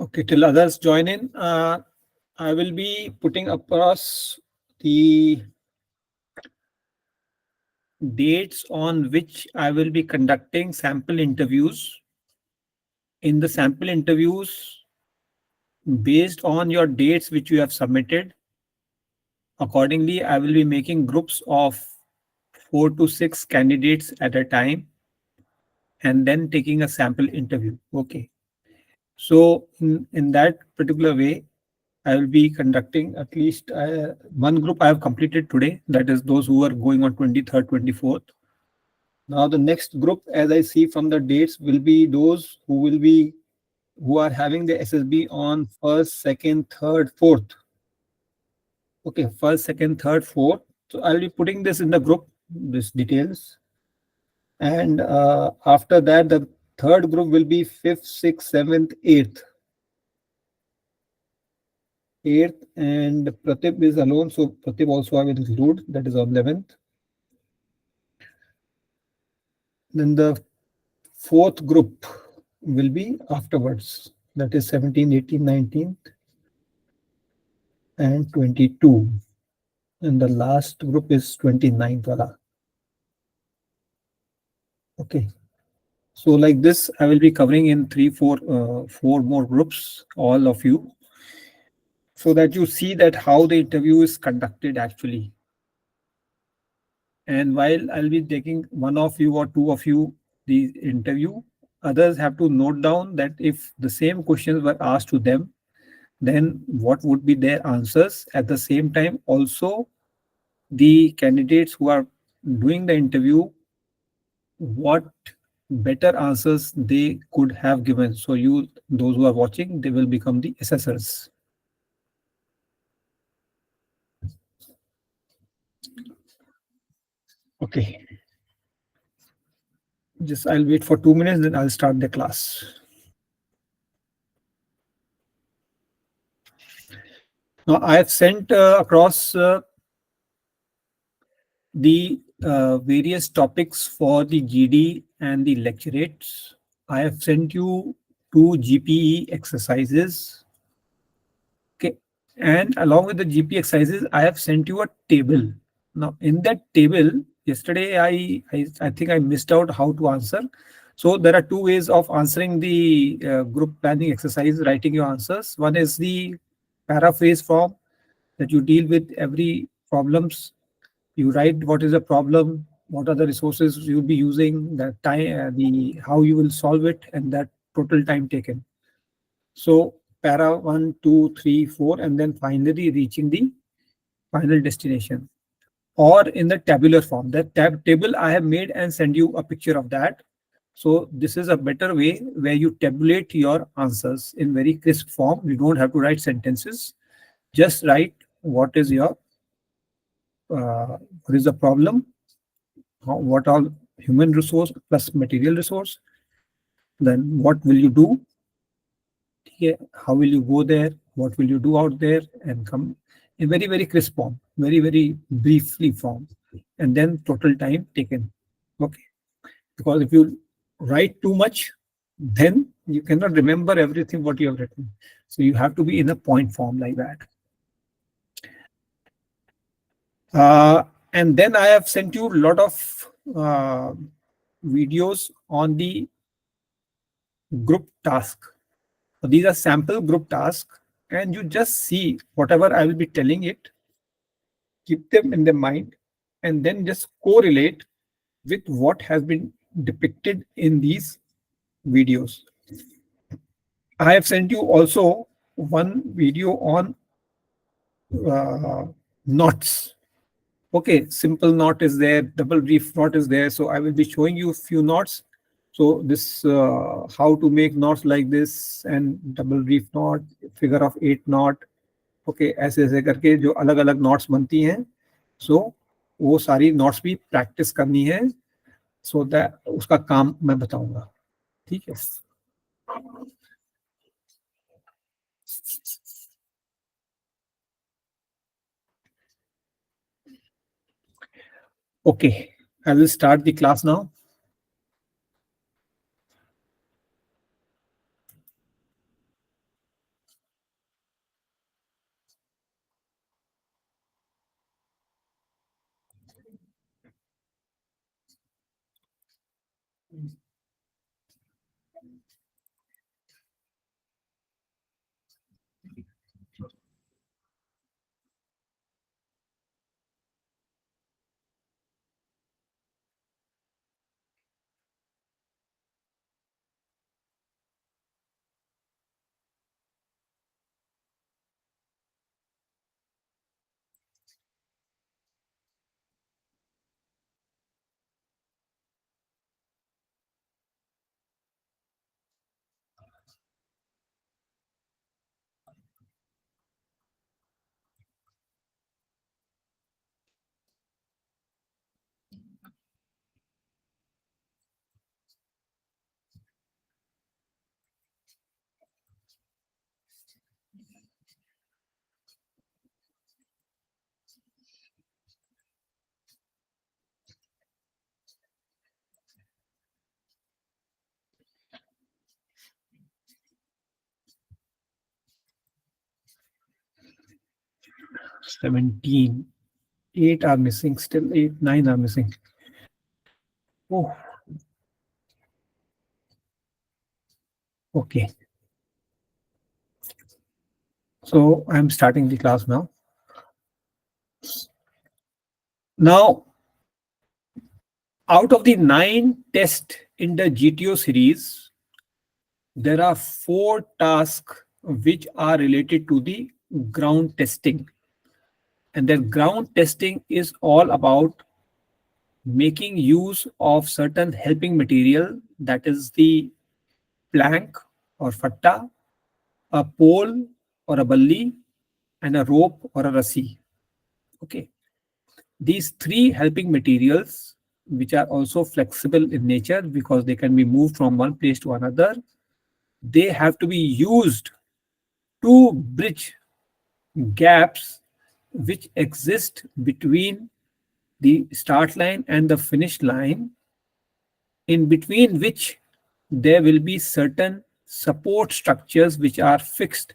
Okay, till others join in, I will be putting across the dates on which I will be conducting sample interviews. In the sample interviews, based on your dates which you have submitted, accordingly, I will be making groups of 4 to 6 candidates at a time and then taking a sample interview. Okay. So in that particular way, I will be conducting at least one group I have completed today. That is those who are going on 23rd, 24th. Now the next group, as I see from the dates, will be those who are having the SSB on first, second, third, fourth. Okay, first, second, third, fourth. So I'll be putting this in the group, this details. And after that, the third group will be fifth, sixth, seventh, eighth. Eighth, and Pratip is alone, so Pratip also I will include. That is on 11th. Then the fourth group will be afterwards. That is 17, 18, 19th, and 22. And the last group is 29th. Wala. Okay. So like this, I will be covering in four more groups, all of you, so that you see that how the interview is conducted actually. And while I'll be taking one of you or two of you the interview, others have to note down that if the same questions were asked to them, then what would be their answers. At the same time, also the candidates who are doing the interview, what better answers they could have given. So you, those who are watching, they will become the assessors. Okay. Just I'll wait for 2 minutes, then I'll start the class. Now I have sent across the various topics for the GD and the lecturates. I have sent you 2 GPE exercises. Okay. And along with the GP exercises, I have sent you a table. Now, in that table, yesterday I think I missed out how to answer. So there are 2 ways of answering the group planning exercise, writing your answers. One is the paraphrase form that you deal with every problems. You write what is the problem, what are the resources you'll be using, the time, the how you will solve it, and that total time taken. So para 1, 2, 3, 4, and then finally reaching the final destination. Or in the tabular form, that table I have made and send you a picture of that. So this is a better way where you tabulate your answers in very crisp form. You don't have to write sentences. Just write what is your what is the problem, what all human resource plus material resource, then what will you do, how will you go there, what will you do out there, and come in very, very crisp form, very, very briefly form, and then total time taken. Okay. Because if you write too much, then you cannot remember everything what you have written. So you have to be in a point form like that. And then I have sent you a lot of videos on the group task. So these are sample group tasks, and you just see whatever I will be telling it, keep them in the mind, and then just correlate with what has been depicted in these videos. I have sent you also one video on knots. Okay, simple knot is there, double reef knot is there. So I will be showing you a few knots. So this how to make knots like this, and double reef knot, figure of 8 knot. Okay, ऐसे ऐसे करके जो अलग अलग knots बनती हैं, so वो सारी knots भी practice करनी है. So that उसका काम मैं बताऊंगा. ठीक है. Okay, I will start the class now. 17. 8 are missing still. 8, 9 are missing. Oh, okay. So I'm starting the class now. Now, out of the 9 tests in the GTO series, there are 4 tasks which are related to the ground testing. And then ground testing is all about making use of certain helping material, that is the plank or fatta, a pole or a balli, and a rope or a rassi. Okay. These 3 helping materials, which are also flexible in nature because they can be moved from one place to another, they have to be used to bridge gaps which exist between the start line and the finish line, in between which there will be certain support structures which are fixed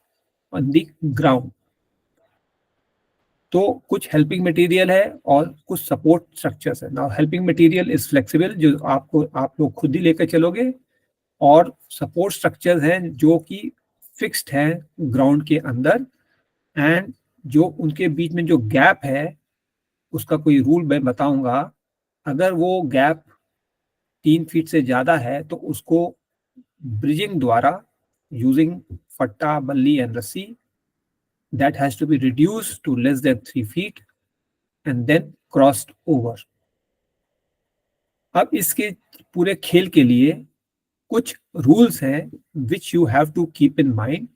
on the ground. तो कुछ helping material है और कुछ support structures है. Now helping material is flexible, जो आप लोग खुद ही लेकर चलोगे, और सपोर्ट स्ट्रक्चर्स हैं जो कि फिक्स्ड हैं ग्राउंड के अंदर, एंड जो उनके बीच में जो गैप है उसका कोई रूल मैं बताऊंगा. अगर वो गैप 3 फीट से ज्यादा है तो उसको ब्रिजिंग द्वारा, यूजिंग फट्टा, बल्ली एंड रस्सी, that has to be reduced to less than 3 feet and then crossed over. अब इसके पूरे खेल के लिए कुछ रूल्स हैं which you have to keep in mind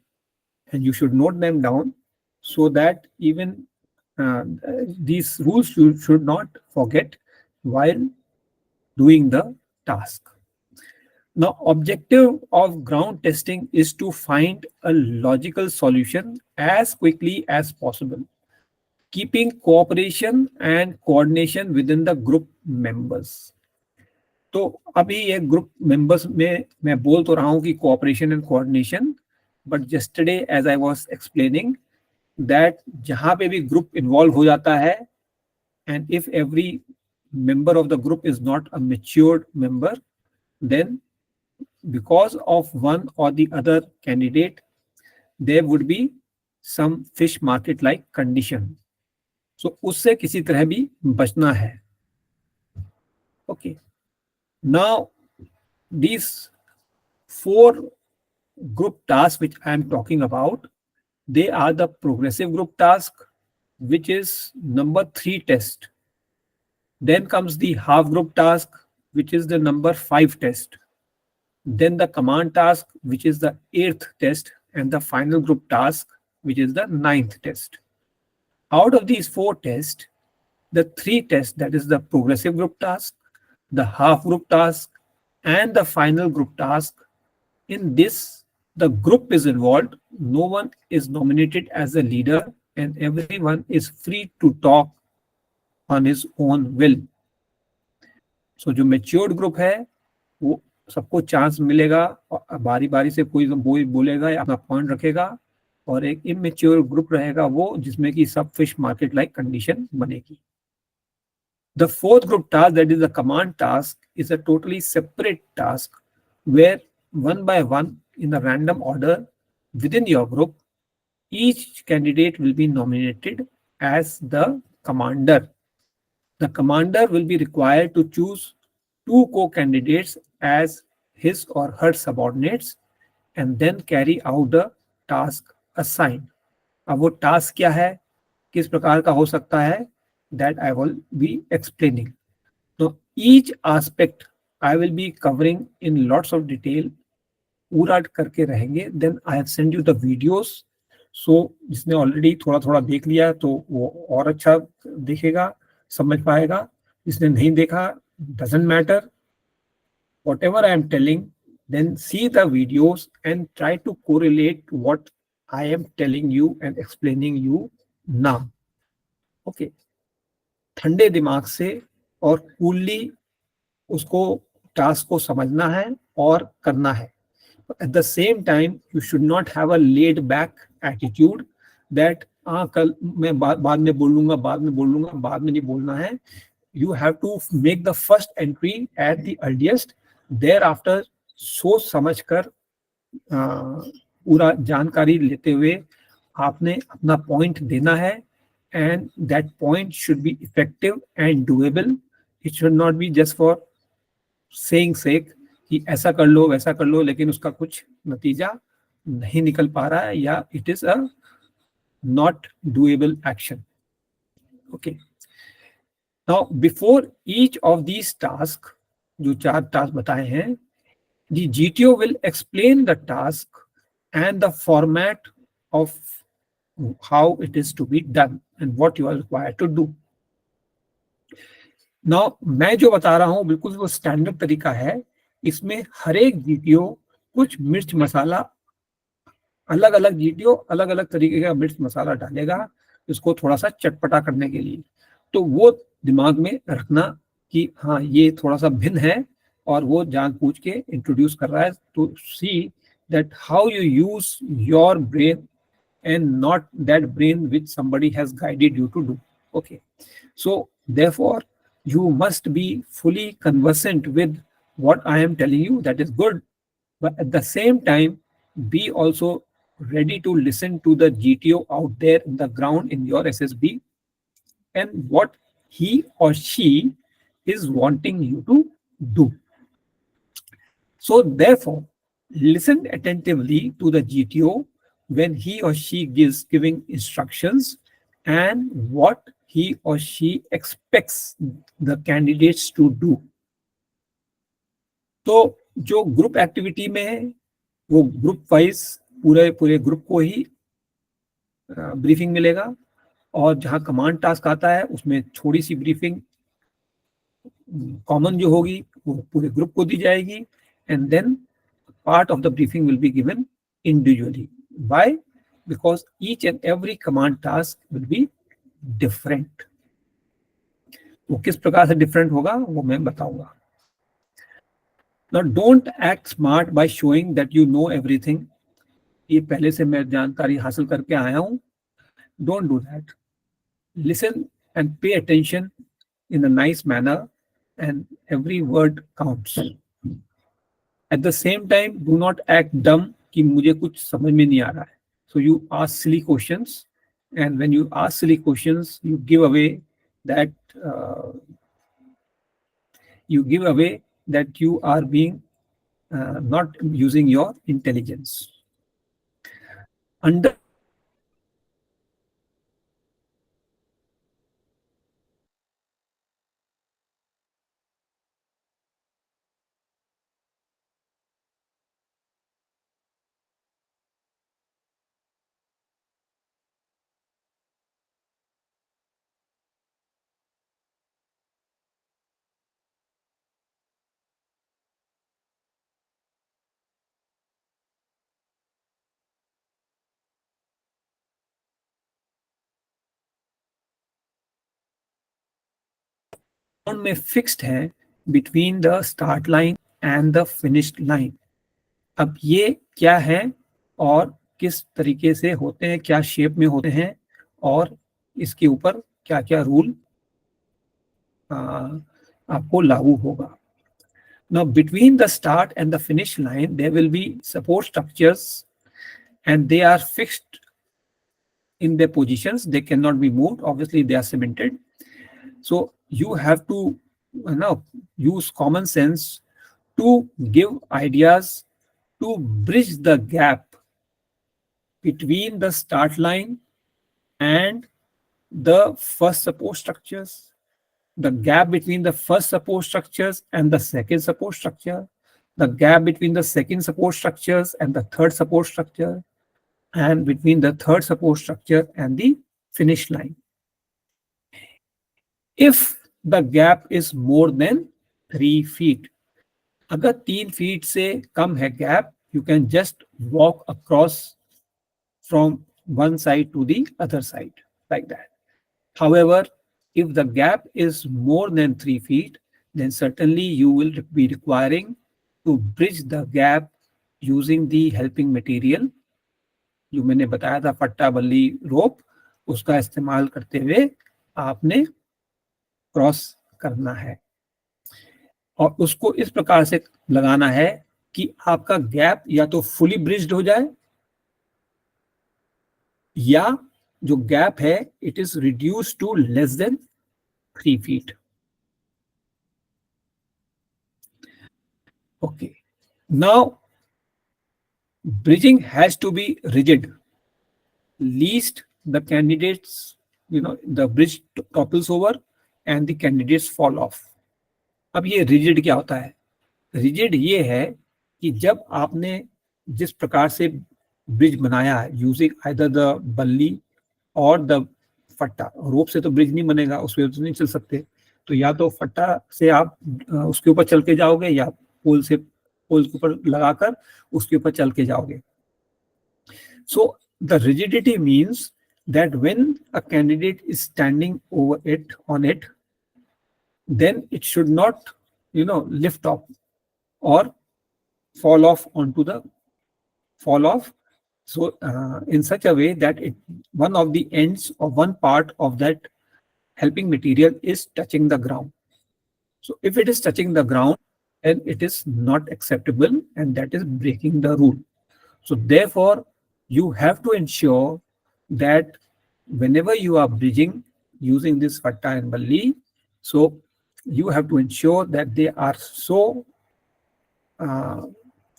and you should note them down so that even these rules you should not forget while doing the task. Now, objective of ground testing is to find a logical solution as quickly as possible, keeping cooperation and coordination within the group members. तो अभी ये group members में मैं बोल तो रहा हूँ कि cooperation and coordination, but yesterday as I was explaining that जहाँ पे भी ग्रुप इन्वॉल्व हो जाता है, and if every member of the group is not a matured member, then because of one or the other candidate, there would be some fish market like condition. So उससे किसी तरह भी बचना है. Okay. Now these 4 group tasks which I am talking about, they are the progressive group task, which is number 3 test. Then comes the half group task, which is the number 5 test. Then the command task, which is the 8th test, and the final group task, which is the 9th test. Out of these 4 tests, the 3 tests, that is the progressive group task, the half group task, and the final group task, in this, the group is involved. No one is nominated as a leader, and everyone is free to talk on his own will. So जो matured group है वो सबको chance मिलेगा, और बारी बारी से कोई बोलेगा या अपना पॉइंट रखेगा, और एक इमेच्योर ग्रुप रहेगा वो जिसमें कि सब फिश मार्केट लाइक कंडीशन बनेगी. The 4th group task, that is the command task, is a totally separate task where one by one in a random order within your group, each candidate will be nominated as the commander. The commander will be required to choose 2 co-candidates as his or her subordinates and then carry out the task assigned. अब वो task क्या है, किस प्रकार का हो सकता है, that I will be explaining. So each aspect I will be covering in lots of detail. पूरा करके रहेंगे. Then I have sent you the videos. So जिसने already थोड़ा थोड़ा देख लिया तो वो और अच्छा देखेगा, समझ पाएगा. जिसने नहीं देखा, doesn't matter. Whatever I am telling, then see the videos and try to correlate what I am telling you and explaining you now. Okay. ठंडे दिमाग से और कूलली उसको टास्क को समझना है और करना है. At the same time, you should not have a laid back attitude that कल मैं बाद में बोल लूंगा, बाद में नहीं बोलना है. You have to make the first entry at the earliest. Thereafter सोच समझ कर पूरा जानकारी लेते हुए आपने अपना पॉइंट देना है, and that point should be effective and doable. It should not be just for saying sake कि ऐसा कर लो वैसा कर लो, लेकिन उसका कुछ नतीजा नहीं निकल पा रहा है, या it is a not doable action. Okay, now before each of these task, जो 4 टास्क बताए हैं, the GTO will explain the task and the format of how it is to be done and what you are required to do. Now, मैं जो बता रहा हूं बिल्कुल वो स्टैंडर्ड तरीका है. इसमें हर एक GTO कुछ मिर्च मसाला, अलग अलग GTO अलग अलग तरीके का मिर्च मसाला डालेगा इसको थोड़ा सा चटपटा करने के लिए. तो वो दिमाग में रखना कि हाँ ये थोड़ा सा भिन्न है, और वो जानबूझ के इंट्रोड्यूस कर रहा है to see that how you use your brain and not that brain which somebody has guided you to do. Okay, so therefore you must be fully conversant with what I am telling you. That is good, but at the same time be also ready to listen to the GTO out there in the ground in your SSB and what he or she is wanting you to do. So therefore, listen attentively to the GTO when he or she gives giving instructions and what he or she expects the candidates to do. तो जो group activity में है वो group wise पूरे group को ही briefing मिलेगा, और जहां कमांड टास्क आता है उसमें थोड़ी सी ब्रीफिंग कॉमन जो होगी वो पूरे ग्रुप को दी जाएगी, and then part of the briefing will be given individually. Why? Because each and every command task will be different. वो किस प्रकार से डिफरेंट होगा वो मैं बताऊंगा. Now don't act smart by showing that you know everything. ये पहले से मैं जानकारी हासिल करके आया हूं. Don't do that. Listen and pay attention in a nice manner, and every word counts. At the same time, do not act dumb कि मुझे कुछ समझ में नहीं आ रहा है. So you ask silly questions, and when you ask silly questions, you give away that you are being not using your intelligence. Under में fixed है between the start line and the finish line. अब ये क्या है और किस तरीके से होते हैं, क्या शेप में होते हैं, और इसके ऊपर क्या क्या रूल आपको लागू होगा. Now between the start and the finish line there will be support structures, and they are fixed in their positions. They cannot be moved. Obviously they are cemented. So you have to use common sense to give ideas to bridge the gap between the start line and the first support structures, the gap between the first support structures and the second support structure, the gap between the second support structures and the third support structure, and between the third support structure and the finish line. If the gap is more than 3 feet, अगर 3 feet से कम है gap, you can just walk across from one side to the other side like that. However, if the gap is more than 3 feet, then certainly you will be requiring to bridge the gap using the helping material. जो मैंने बताया था, पट्टा, बल्ली, रोप, उसका इस्तेमाल करते हुए आपने क्रॉस करना है, और उसको इस प्रकार से लगाना है कि आपका गैप या तो फुली ब्रिज्ड हो जाए, या जो गैप है it is reduce to less than 3 feet. Okay, now bridging has to be rigid, least the candidates, the bridge topples over and the candidates fall off. अब ये rigid क्या होता है? rigid ये है कि जब आपने जिस प्रकार से ब्रिज बनाया है यूजिंग आइदर द बल्ली और द फट्टा, रोप से तो ब्रिज नहीं बनेगा, उस पर तो नहीं चल सकते, तो या तो फट्टा से आप उसके ऊपर चल के जाओगे, या पोल से, पोल के ऊपर लगाकर उसके ऊपर चल के जाओगे। So the rigidity means that when a candidate is standing over it, on it, then it should not, lift off or fall off onto the fall off. So in such a way that one of the ends or one part of that helping material is touching the ground. So if it is touching the ground, then it is not acceptable, and that is breaking the rule. So therefore, you have to ensure that whenever you are bridging using this fatta and balli, so you have to ensure that they are so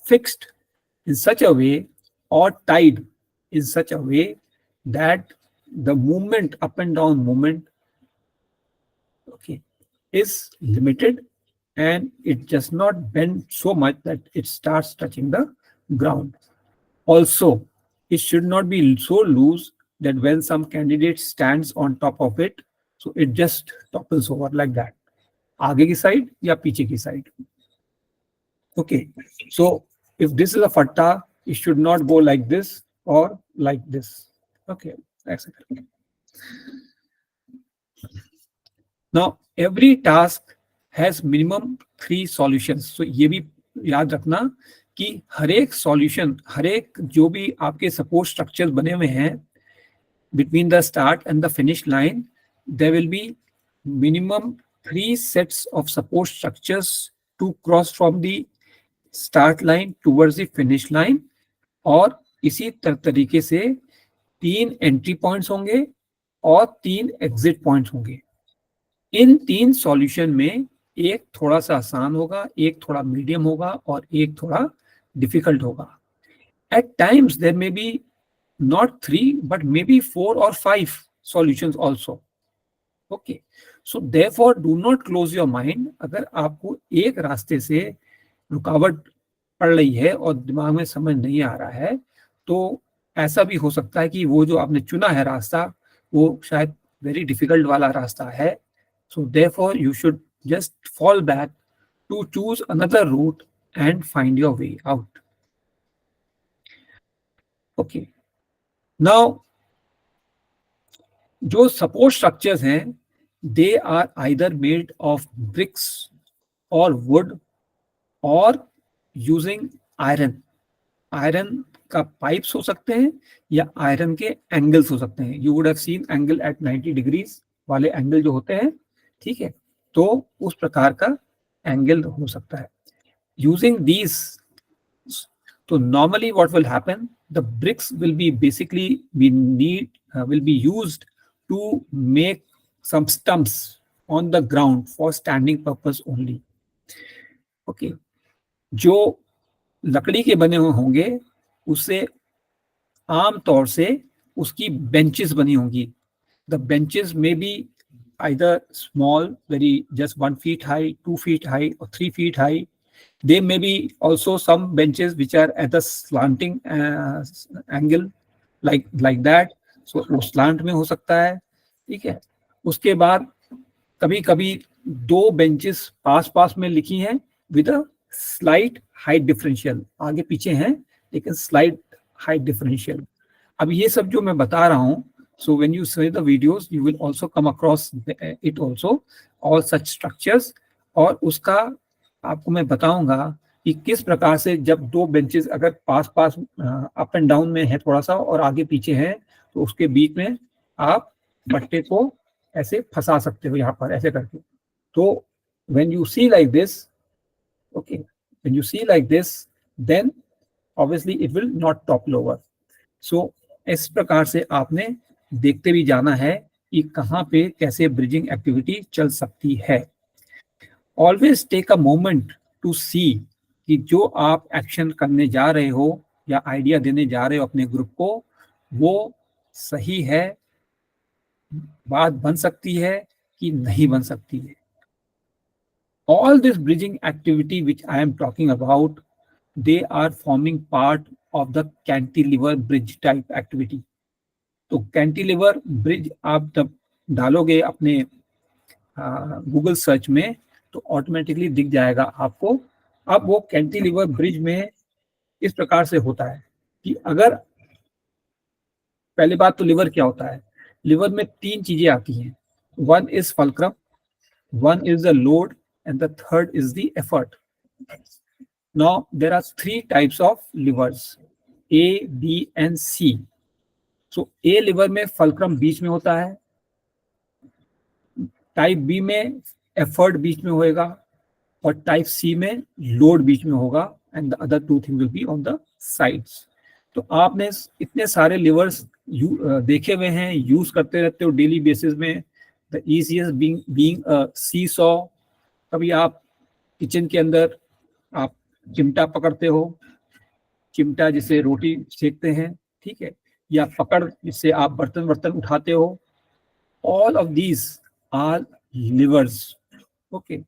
fixed in such a way or tied in such a way that the movement, up and down movement, okay, is limited, and it does not bend so much that it starts touching the ground. Also, it should not be so loose that when some candidate stands on top of it, so it just topples over like that. आगे की side या पीछे की side. Okay, so if this is a fatta, it should not go like this or like this. Okay, that's it. Now, every task has minimum 3 solutions. So ये भी याद रखना कि हर एक सॉल्यूशन, हर एक जो भी आपके सपोर्ट स्ट्रक्चर बने हुए हैं between the start and the finish line, there will be minimum 3 sets of support structures to cross from the start line towards the finish line, और इसी तरीके से 3 एंट्री पॉइंट्स होंगे और 3 एग्जिट पॉइंट्स होंगे। इन 3 सॉल्यूशन में एक थोड़ा सा आसान होगा, एक थोड़ा मीडियम होगा और एक थोड़ा डिफिकल्ट होगा। At times there may be not 3 but maybe 4 or 5 solutions also. Okay, so therefore do not close your mind. अगर आपको एक रास्ते से रुकावट पड़ रही है और दिमाग में समझ नहीं आ रहा है, तो ऐसा भी हो सकता है कि वो जो आपने चुना है रास्ता वो शायद वेरी डिफिकल्ट वाला रास्ता है। So therefore you should just fall back to choose another route and find your way out. Okay, now जो सपोर्ट स्ट्रक्चर्स हैं they are either made of bricks और वुड और यूजिंग आयरन। आयरन का pipes हो सकते हैं या iron के एंगल्स हो सकते हैं। You would have seen angle at 90 degrees वाले एंगल जो होते हैं, ठीक है, तो उस प्रकार का एंगल हो सकता है। यूजिंग दीज, तो normally what will happen, the bricks will be basically will be used to make some stumps on the ground for standing purpose only. Okay, जो लकड़ी के बने हुए होंगे उससे आम तौर से उसकी बेंचेस बनी होंगी। The benches may be either small, very just 1 feet high, 2 feet high or 3 feet high. There may be also some benches which are at the slanting angle like that. So वो slant में हो सकता है, ठीक है। उसके बाद कभी कभी 2 benches पास पास में लिखी हैं with a slight height differential, आगे पीछे हैं लेकिन slight height differential। अब ये सब जो मैं बता रहा हूँ, so when you see the videos you will also come across it also, all such structures, और उसका आपको मैं बताऊंगा कि किस प्रकार से जब 2 बेंचेस अगर पास पास अप एंड डाउन में है थोड़ा सा और आगे पीछे है, तो उसके बीच में आप पट्टे को ऐसे फंसा सकते हो यहाँ पर ऐसे करके। तो when you see like this, okay, when you see like this, then obviously it will not topple over. So इस प्रकार से आपने देखते भी जाना है कि कहाँ पे कैसे ब्रिजिंग एक्टिविटी चल सकती है। Always take a moment to see कि जो आप एक्शन करने जा रहे हो या आइडिया देने जा रहे हो अपने ग्रुप को, वो सही है, बात बन सकती है कि नहीं बन सकती है। All this bridging activity which I am talking about, they are forming part of the cantilever bridge type activity. तो कैंटिलीवर ब्रिज आप जब डालोगे अपने गूगल सर्च में तो ऑटोमेटिकली दिख जाएगा आपको। अब वो कैंटिलीवर ब्रिज में इस प्रकार से होता है कि अगर पहली बात तो लिवर क्या होता है, लिवर में तीन चीजें आती हैं, one is fulcrum, one is the load and the third is the effort. Now there are three types of livers, A, B and C. So A liver में फल्क्रम बीच में होता है, टाइप बी में एफर्ट बीच में होएगा और type सी में load बीच में होगा and the other two thing will be on the sides. तो आपने इतने सारे लिवर्स देखे हुए हैं, यूज करते रहते हो डेली बेसिस में। The easiest being a seesaw, कभी आप किचन के अंदर आप चिमटा पकड़ते हो, चिमटा जिसे रोटी सेकते हैं, ठीक है, या पकड़ जिससे आप बर्तन उठाते हो। All of these are levers. Okay,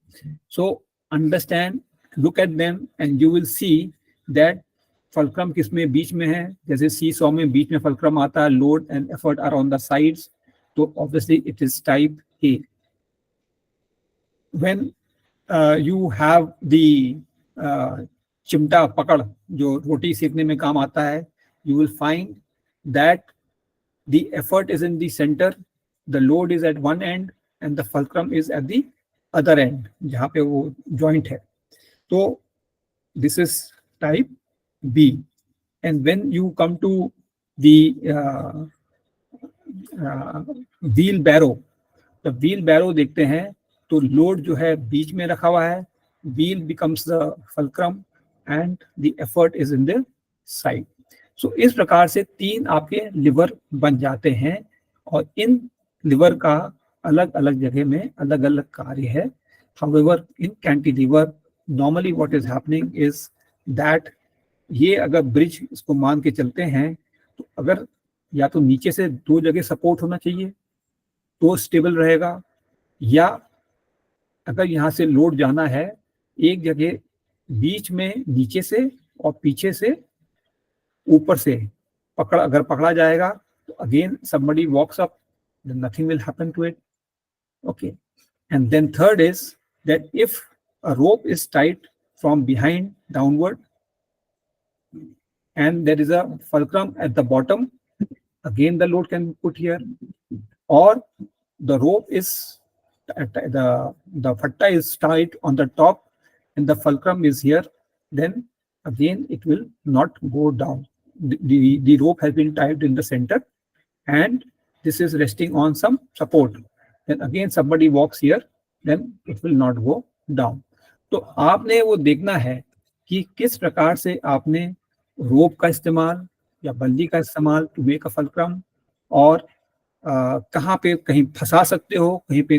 so understand, look at them and you will see that fulcrum किसमें बीच में है। जैसे सी सॉ में बीच में फल्क्रम आता है, load and effort are on the sides, तो obviously it is type A. When you have the चिमटा पकड़ जो रोटी सेकने में काम आता है, you will find that the effort is in the center, the load is at one end and the fulcrum is at the other end, जहाँ पे वो joint है। तो this is type B. And when you come to the wheelbarrow, the wheelbarrow देखते हैं तो load जो है बीच में रखा हुआ है, wheel becomes the fulcrum and the effort is in the side. So इस प्रकार से तीन आपके लिवर बन जाते हैं और इन लिवर का अलग अलग जगह में अलग अलग कार्य है। However in cantilever normally what is happening is that ये अगर ब्रिज इसको मान के चलते हैं तो अगर या तो नीचे से दो जगह सपोर्ट होना चाहिए तो स्टेबल रहेगा, या अगर यहाँ से लोड जाना है एक जगह बीच में नीचे से और पीछे से ऊपर से अगर पकड़ा जाएगा तो again somebody walks up, then nothing will happen to it. Okay, and then third is that if a rope is tied from behind downward and there is a fulcrum at the bottom, again the load can be put here, or the rope is the fatta is tied on the top and the fulcrum is here, then again it will not go down. The rope has been tied in the center and this is resting on some support, then again somebody walks here, then it will not go down. तो आपने वो देखना है कि किस प्रकार से आपने रोप का इस्तेमाल या बल्ली का इस्तेमाल टू मेक अ फल्क्रम, और कहाँ पे कहीं फंसा सकते हो, कहीं पे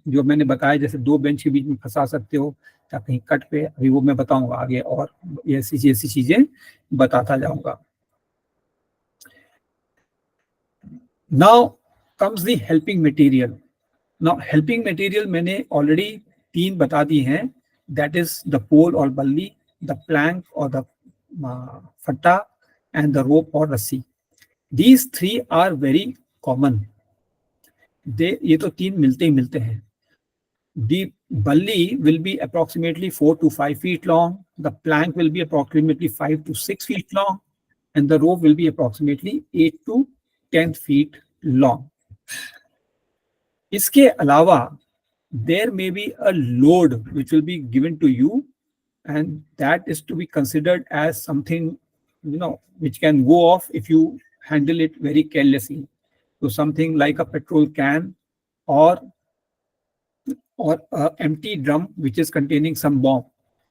जो मैंने बताया जैसे दो बेंच के बीच में फंसा सकते हो या कहीं कट पे, अभी वो मैं बताऊंगा आगे और ऐसी चीजें बताता जाऊंगा। Now comes the helping material. Now helping material मैंने ऑलरेडी तीन बता दी हैं, दैट इज द पोल और बल्ली, द प्लैंक और द फट्टा एंड द रोप और रस्सी। These three are very common, ये तो तीन मिलते ही मिलते हैं। The bully will be approximately 4 to 5 feet long, the plank will be approximately 5 to 6 feet long, and the rope will be approximately 8 to 10 feet long. इसके अलावा there may be a load which will be given to you, and that is to be considered as something which can go off if you handle it very carelessly. So something like a petrol can or a empty drum which is containing some bomb.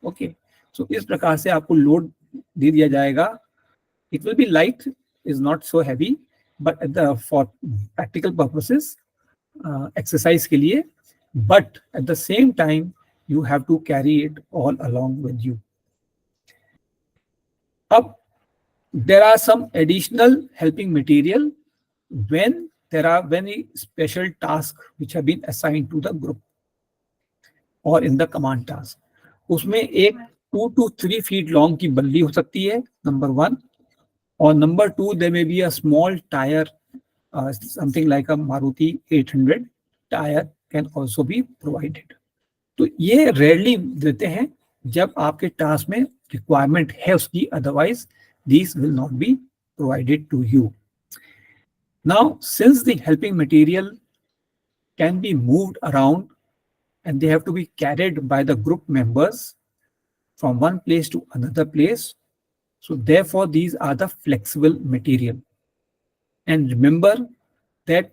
Okay, so इस प्रकार से आपको load दे दिया जाएगा. It will be light, is not so heavy, but for practical purposes, exercise के लिए, but at the same time you have to carry it all along with you. अब there are some additional helping material when there are very special tasks which have been assigned to the group or in the command task. उसमें एक 2 to 3 feet long की बल्ली हो सकती है, number 1, और number 2 there may be a small tire, something like a Maruti 800 tire can also be provided. तो ये rarely देते हैं जब आपके टास्क में रिक्वायरमेंट है उसकी, otherwise these will not be provided to you. Now, since the helping material can be moved around and they have to be carried by the group members from one place to another place, so therefore these are the flexible material. And remember that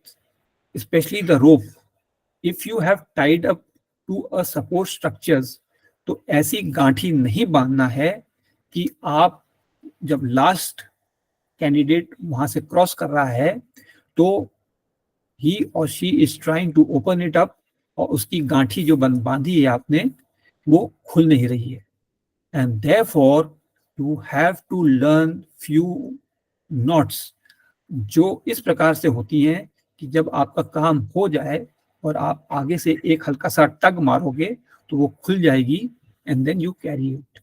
especially the rope, if you have tied up to a support structures, तो ऐसी गांठी नहीं बांधना है कि आप जब last candidate वहां से क्रॉस कर रहा है तो ही और she is trying to open it up और उसकी गांठी जो बांधी है आपने वो खुल नहीं रही है. And therefore you have to learn few knots जो इस प्रकार से होती हैं कि जब आपका काम हो जाए और आप आगे से एक हल्का सा टग मारोगे तो वो खुल जाएगी and then you carry it.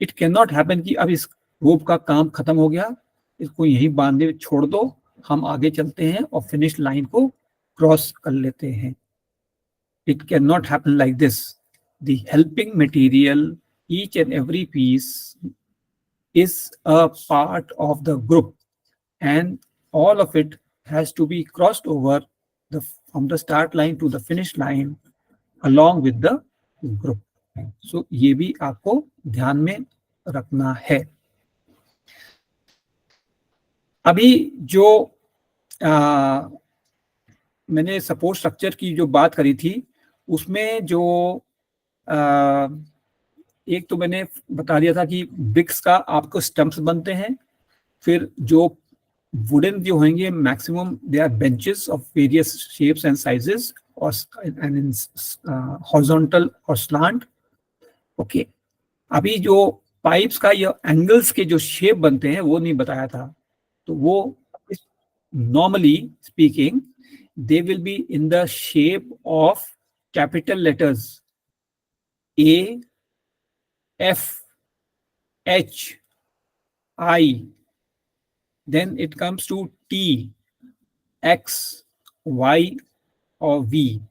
It cannot happen कि अब इस रोप का काम खत्म हो गया, इसको यहीं बांधे छोड़ दो, हम आगे चलते हैं और फिनिश लाइन को क्रॉस कर लेते हैं. It cannot happen like this. The helping material, each and every piece is a part of the group and all of it has to be crossed over from the start line to the finish line along with the group. So ये भी आपको ध्यान में रखना है. अभी जो मैंने सपोर्ट स्ट्रक्चर की जो बात करी थी उसमें जो एक तो मैंने बता दिया था कि ब्रिक्स का आपको स्टम्प्स बनते हैं, फिर जो वुडन जो होंगे maximum they are benches of various shapes and sizes और हॉरिजॉन्टल और स्लांट. ओके, अभी जो पाइप्स का या एंगल्स के जो शेप बनते हैं वो नहीं बताया था. तो वो normally speaking they will be in the shape of capital letters A, F, H, I, then it comes to T, X, Y or V,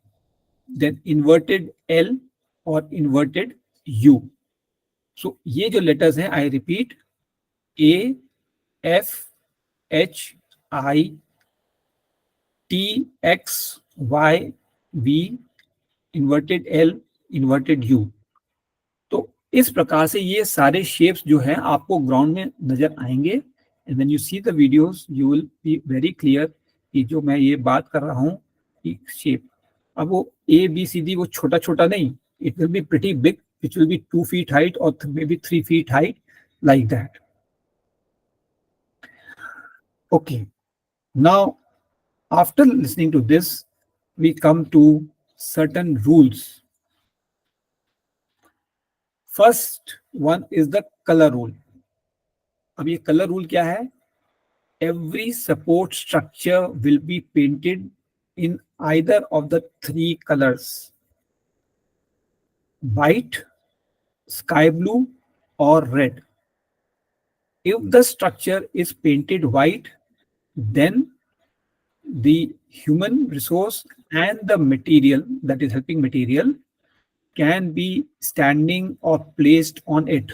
then inverted L or inverted U. So ये जो letters हैं, I repeat, A, F, H, I, T, X, Y, V, inverted L, inverted U. तो इस प्रकार से ये सारे shapes जो हैं आपको ग्राउंड में नजर आएंगे. And when you see the videos you will be very clear कि जो मैं ये बात कर रहा हूँ कि शेप, अब वो ABCD वो छोटा छोटा नहीं, it will be pretty big, which will be 2 feet height और may be 3 feet height, like that. Okay, now after listening to this we come to certain rules. First one is the colour rule. अब ये colour rule क्या है? Every support structure will be painted in either of the 3 colors, white, sky blue or red. If the structure is painted white, then the human resource and the material, that is helping material, can be standing or placed on it.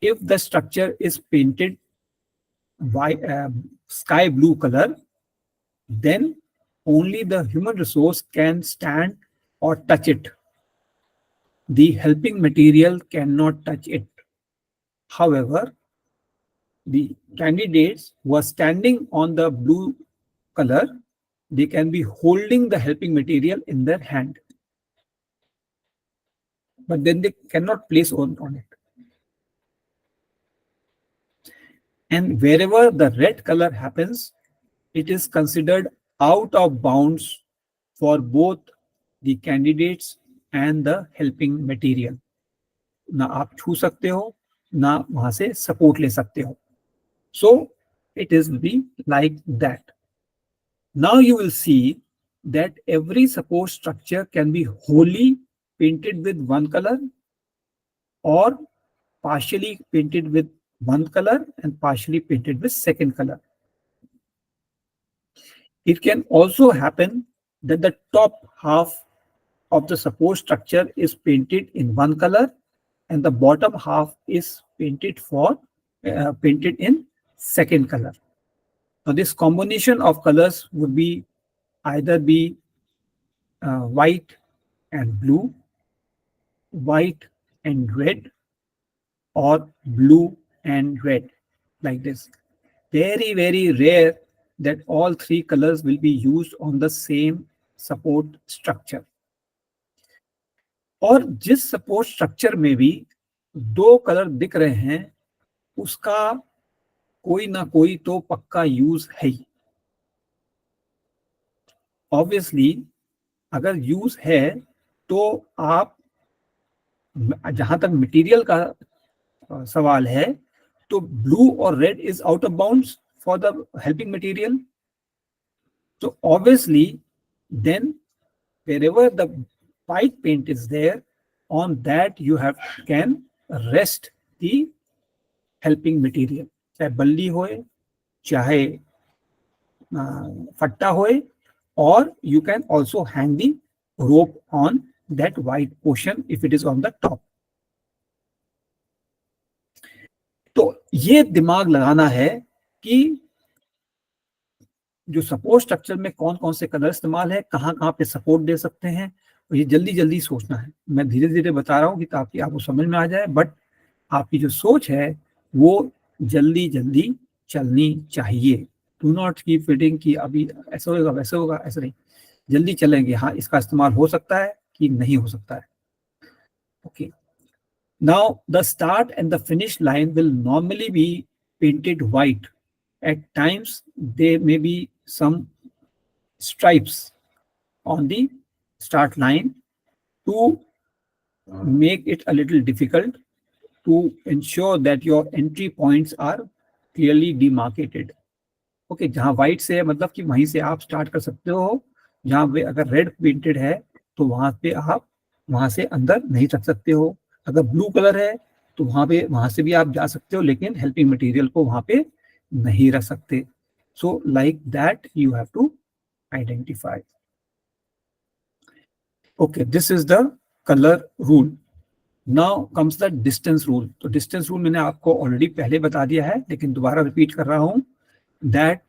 If the structure is painted sky blue color, then only the human resource can stand or touch it. The helping material cannot touch it. However, the candidates who are standing on the blue color, they can be holding the helping material in their hand, but then they cannot place on it. And wherever the red color happens, it is considered out of bounds for both the candidates and the helping material. ना आप छू सकते हो, ना वहां से support ले सकते हो. So it is be like that. Now you will see that every support structure can be wholly painted with one color or partially painted with one color and partially painted with second color. It can also happen that the top half of the support structure is painted in one color and the bottom half is painted in second color. Now this combination of colors would be either be white and blue, white and red, or blue and red, like this. Very, very rare that all three colors will be used on the same support structure. और जिस support structure में भी दो colour दिख रहे हैं, उसका कोई ना कोई तो पक्का यूज है ही. ऑब्वियसली अगर यूज है तो आप, जहां तक मटेरियल का सवाल है, तो ब्लू और red is out of bounds for the helping material. So obviously then wherever the white paint is there, on that you can rest the helping material. चाहे बल्ली होए, चाहे फट्टा होए, or you can also hang the rope on that white portion if it is on the top. तो ये दिमाग लगाना है कि जो सपोर्ट स्ट्रक्चर में कौन कौन से कलर इस्तेमाल है, कहाँ कहाँ पे सपोर्ट दे सकते हैं, और ये जल्दी जल्दी सोचना है. मैं धीरे धीरे बता रहा हूँ कि ताकि आपको समझ में आ जाए, बट आपकी जो सोच है वो जल्दी जल्दी चलनी चाहिए. डू नॉट कीप फिटिंग कि अभी ऐसा होगा वैसे होगा, ऐसा नहीं. जल्दी चलेंगे, हाँ इसका इस्तेमाल हो सकता है कि नहीं हो सकता है. Okay, now the start and the finish line will normally be painted white. At times there may be some stripes on the start line to make it a little difficult to ensure that your entry points are clearly demarcated. Okay, जहाँ white से है मतलब कि वहीं से आप start कर सकते हो. जहाँ पे अगर red painted है तो वहाँ पे आप वहाँ से अंदर नहीं रख सकते हो. अगर blue color है तो वहाँ से भी आप जा सकते हो, लेकिन helping material को वहाँ पे नहीं रख सकते. So like that you have to identify. Okay, this is the color rule. Now comes the distance rule. तो distance rule मैंने आपको already पहले बता दिया है, लेकिन दोबारा repeat कर रहा हूँ that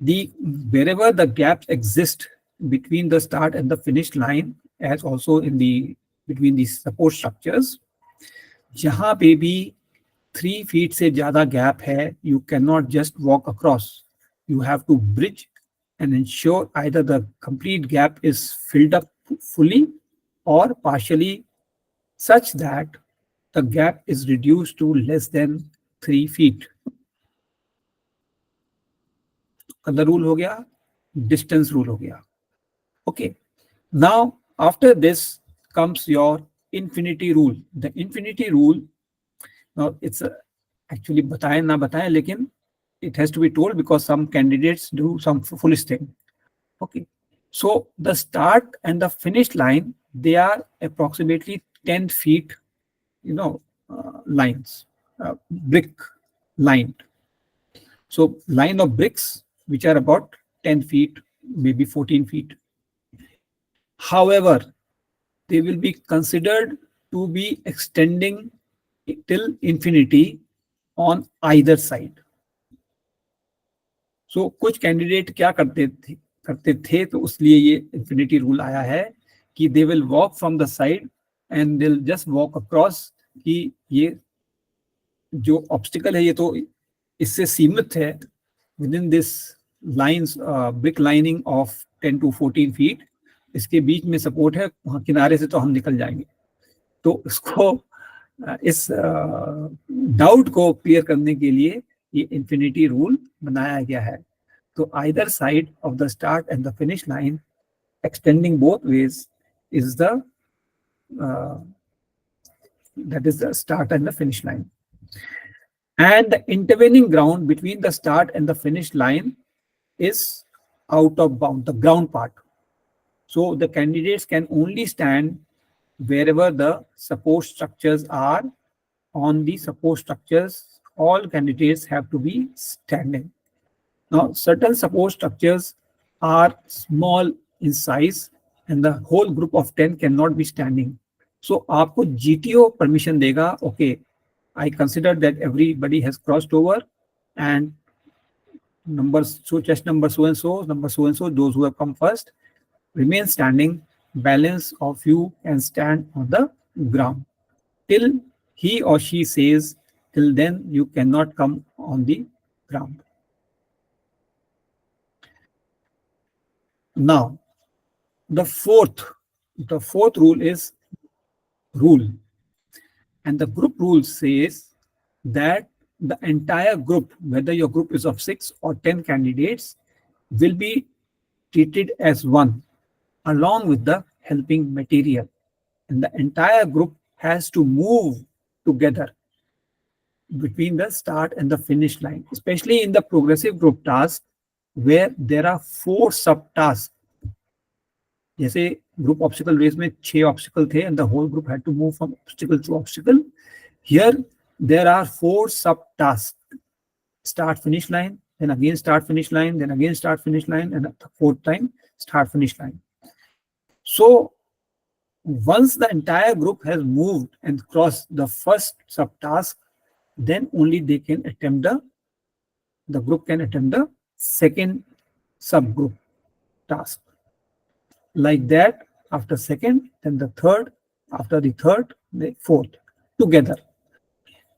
wherever the gaps exist between the start and the finish line, as also in between the support structures, जहाँ पे भी 3 feet से ज्यादा गैप है, you cannot just walk across. You have to bridge and ensure either the complete gap is filled up fully or partially, such that the gap is reduced to less than 3 feet. Color rule हो गया, distance rule हो गया. Okay, now after this comes your infinity rule. The infinity rule, now it's actually बताएं ना बताएं, लेकिन it has to be told because some candidates do some foolish thing. Okay, so the start and the finish line, they are approximately 10 feet, lines, brick lined. So line of bricks which are about 10 feet, maybe 14 feet. However, they will be considered to be extending till infinity on either side. So कुछ candidate क्या करते थे, तो उसलिए ये infinity rule आया है कि they will walk from the side and they'll just walk across, कि ये जो ऑब्स्टिकल है ये तो इससे सीमित है, with in this lines, brick lining of 10 to 14 feet, इसके बीच में सपोर्ट है, वहाँ किनारे से तो हम निकल जाएंगे। तो इसको इस डाउट को क्लियर करने के लिए ये इन्फिनिटी रूल बनाया गया है। तो either side of the start and the finish line extending both ways is the uh, that is the start and the finish line, and the intervening ground between the start and the finish line is out of bound, the ground part. So the candidates can only stand wherever the support structures are. On the support structures, all candidates have to be standing. Now, certain support structures are small in size and the whole group of 10 cannot be standing. So, आपको GTO permission देगा, okay, I consider that everybody has crossed over and numbers, so chest number so and so, those who have come first, remain standing. Balance of you can stand on the ground. Till he or she says, till then you cannot come on the ground. Now, the fourth rule is rule. And the group rule says that the entire group, whether your group is of 6 or 10 candidates, will be treated as one, along with the helping material. And the entire group has to move together between the start and the finish line, especially in the progressive group task, where there are 4 subtasks. जैसे group obstacle race में 6 obstacle थे and the whole group had to move from obstacle to obstacle, here there are 4 subtask, start finish line, then again start finish line, then again start finish line, and the 4th time start finish line. So once the entire group has moved and crossed the first subtask, then only they can attempt the group can attempt the second subgroup task. Like that, after second, then the third, after the third, the fourth, together.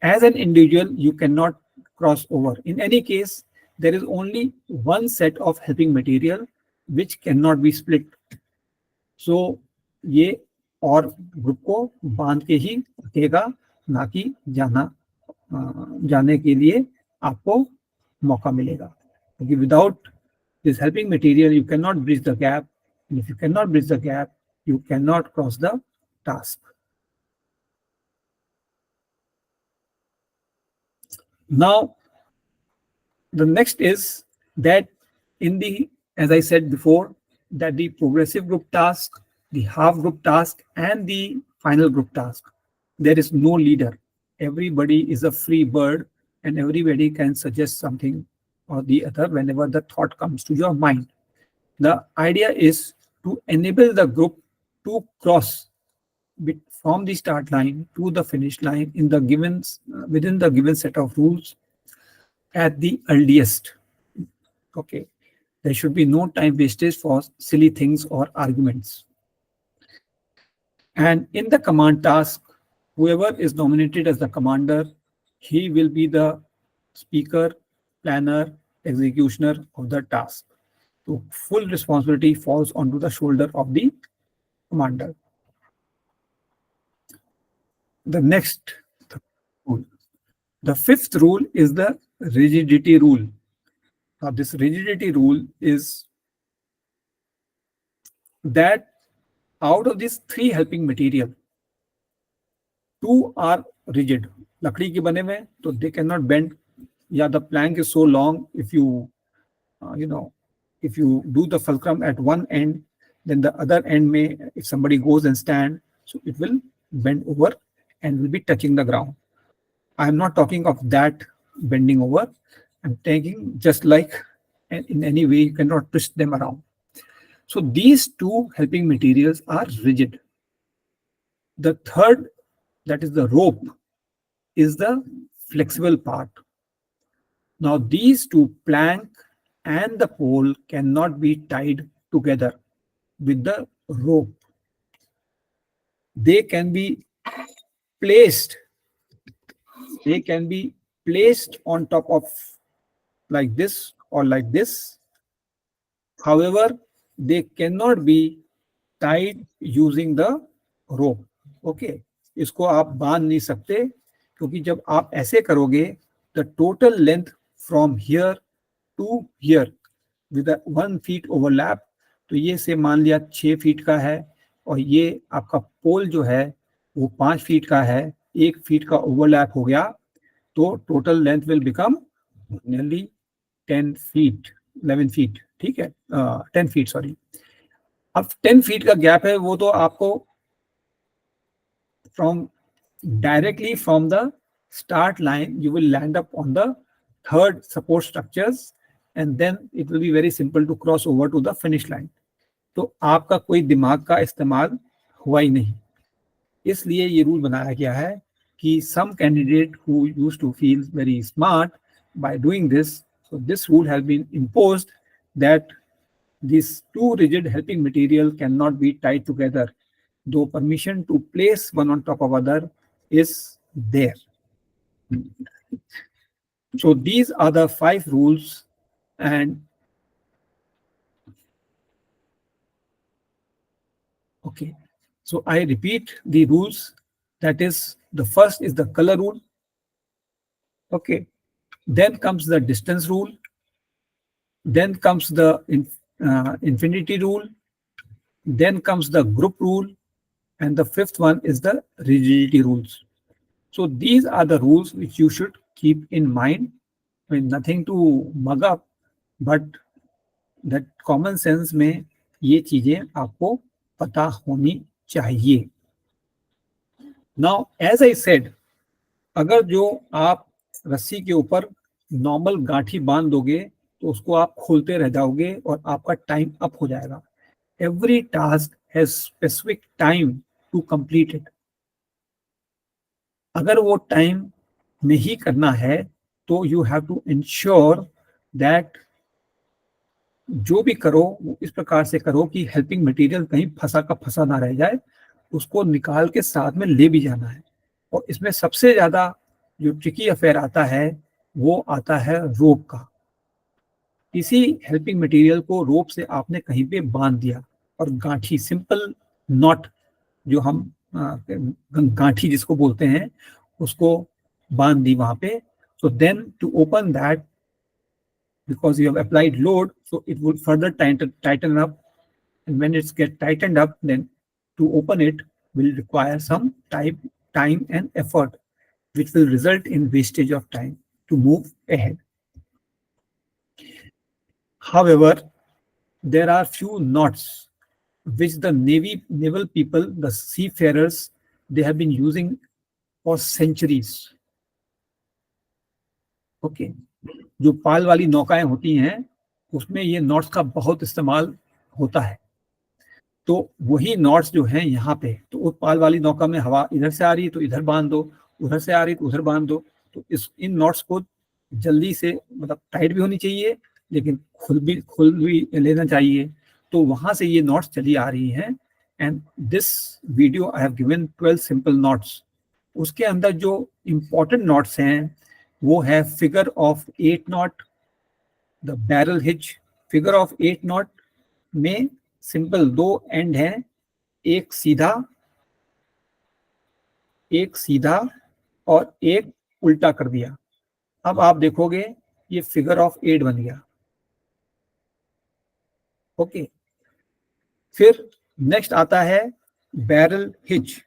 As an individual, you cannot cross over. In any case, there is only one set of helping material which cannot be split. So ये और group को बांध के ही रखेगा, ना कि जाने के लिए आपको मौका मिलेगा, क्योंकि without this helping material you can not bridge the gap, and if you cannot bridge the gap, you cannot cross the task. Now, the next is that in the, as I said before, that the progressive group task, the half group task, and the final group task, there is no leader. Everybody is a free bird and everybody can suggest something or the other whenever the thought comes to your mind. The idea is to enable the group to cross from the start line to the finish line in the given within the given set of rules at the earliest. Okay, there should be no time wastage for silly things or arguments. And in the command task, whoever is nominated as the commander, he will be the speaker, planner, executioner of the task. So full responsibility falls onto the shoulder of the commander. The next rule, the fifth rule, is the rigidity rule. Now this rigidity rule is that out of these 3 helping material, 2 are rigid. लकड़ी के बने हुए, तो they cannot bend. Yeah, the plank is so long, if you if you do the fulcrum at one end, then the other end may, if somebody goes and stand, so it will bend over and will be touching the ground. I am not talking of that bending over. I'm taking just like in any way you cannot twist them around. So these 2 helping materials are rigid. The third, that is the rope, is the flexible part. Now these 2, plank and the pole, cannot be tied together with the rope. They can be placed they can be placed on top of like this or like this. However, they cannot be tied using the rope. Okay, इसको आप बांध नहीं सकते, क्योंकि जब आप ऐसे करोगे the total length from here to here with 1 feet overlap, तो ये से मान लिया 6 फीट का है, और ये आपका पोल जो है वो 5 फीट का है, 1 फीट का ओवरलैप हो गया, तो total length will become nearly 10 feet, 11 feet, ठीक है, 10 फीट, सॉरी। अब 10 फीट का गैप है, वो तो आपको from directly from the start line you will land up on the third support structures, and then it will be very simple to cross over to the finish line. तो आपका कोई दिमाग का इस्तेमाल हुआ ही नहीं, इसलिए ये रूल बनाया गया है कि some candidate who used to feel very smart by doing this, so this rule has been imposed that these two rigid helping material cannot be tied together, though permission to place one on top of other is there. So these are the 5 rules, and okay, so I repeat the rules. That is, the first is the color rule. Okay, then comes the distance rule, then comes the infinity rule, then comes the group rule, and the 5th one is the rigidity rules. So these are the rules which you should keep in mind. I mean, nothing to mug up, but that common sense में ये चीजें आपको पता होनी चाहिए. Now, as I said, अगर जो आप रस्सी के ऊपर नॉर्मल गांठी बांध दोगे तो उसको आप खोलते रह जाओगे और आपका टाइम अप हो जाएगा. Every task has specific time to complete it. अगर वो टाइम नहीं करना है तो you have to ensure that जो भी करो वो इस प्रकार से करो कि हेल्पिंग मटेरियल कहीं फंसा का फंसा ना रह जाए, उसको निकाल के साथ में ले भी जाना है. और इसमें सबसे ज्यादा जो ट्रिकी अफेयर आता है वो आता है रोप का. किसी हेल्पिंग मटेरियल को रोप से आपने कहीं पे बांध दिया और गांठी, सिंपल नॉट जो हम गांठी जिसको बोलते हैं, उसको बांध दी वहां पे. So then to open that, because you have applied load, so it would further tighten up, and when it's get tightened up, then to open it will require some time and effort, which will result in wastage of time to move ahead. However, there are few knots which the naval people, the seafarers, they have been using for centuries. Okay, जो पाल वाली नौकाएं होती हैं उसमें ये knots का बहुत इस्तेमाल होता है. तो वही नॉट्स जो हैं यहाँ पे, तो वो पाल वाली नौका में हवा इधर से आ रही है तो इधर बांध दो, उधर से आ रही है तो उधर बांध दो. तो इन नॉट्स को जल्दी से, मतलब टाइट भी होनी चाहिए लेकिन खुल भी लेना चाहिए. तो वहां से ये नॉट्स चली आ रही हैं. And this video I have given 12 simple knots. उसके अंदर जो इंपॉर्टेंट नॉट्स हैं वो है figure of 8 knot, the barrel hitch. Figure of 8 knot में सिंपल 2 एंड हैं, एक सीधा और एक उल्टा कर दिया. अब आप देखोगे ये फिगर ऑफ 8 बन गया. ओके, फिर नेक्स्ट आता है बैरल हिच.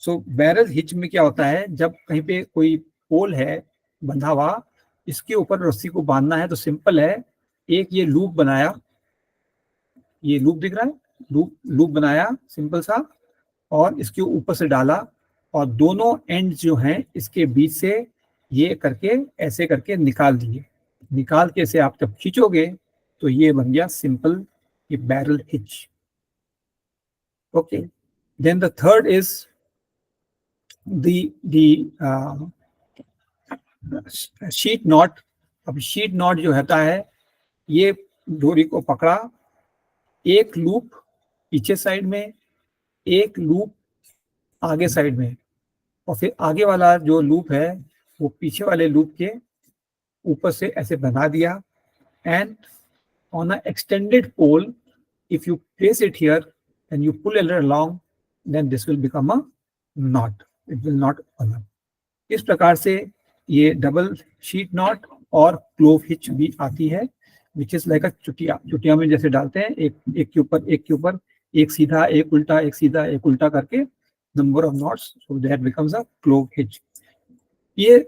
सो बैरल हिच में क्या होता है, जब कहीं पे कोई पोल है बंधा हुआ, इसके ऊपर रस्सी को बांधना है तो सिंपल है, एक ये लूप बनाया, ये लूप दिख रहा है, लूप बनाया सिंपल सा, और इसके ऊपर से डाला और दोनों एंड जो हैं इसके बीच से ये करके ऐसे करके निकाल दिए. निकाल के इसे आप जब खींचोगे तो ये बन गया सिंपल ये barrel hitch. Okay, then the third is the sheet knot. अब शीट नॉट जो होता है, ये डोरी को पकड़ा, एक लूप पीछे साइड में, एक लूप आगे साइड में, और फिर आगे वाला जो लूप है वो पीछे वाले लूप के ऊपर से ऐसे बना दिया, and on an extended pole, if you place it here and you pull it along, then this will become a knot. It will not honor. इस प्रकार से ये डबल शीट नॉट और क्लोव हिच भी आती है, विच इज लाइक अ चुटिया। चुटिया में जैसे डालते हैं एक एक के ऊपर एक के ऊपर, एक सीधा एक उल्टा, एक सीधा एक उल्टा करके number of knots, so that becomes a clove hitch. ये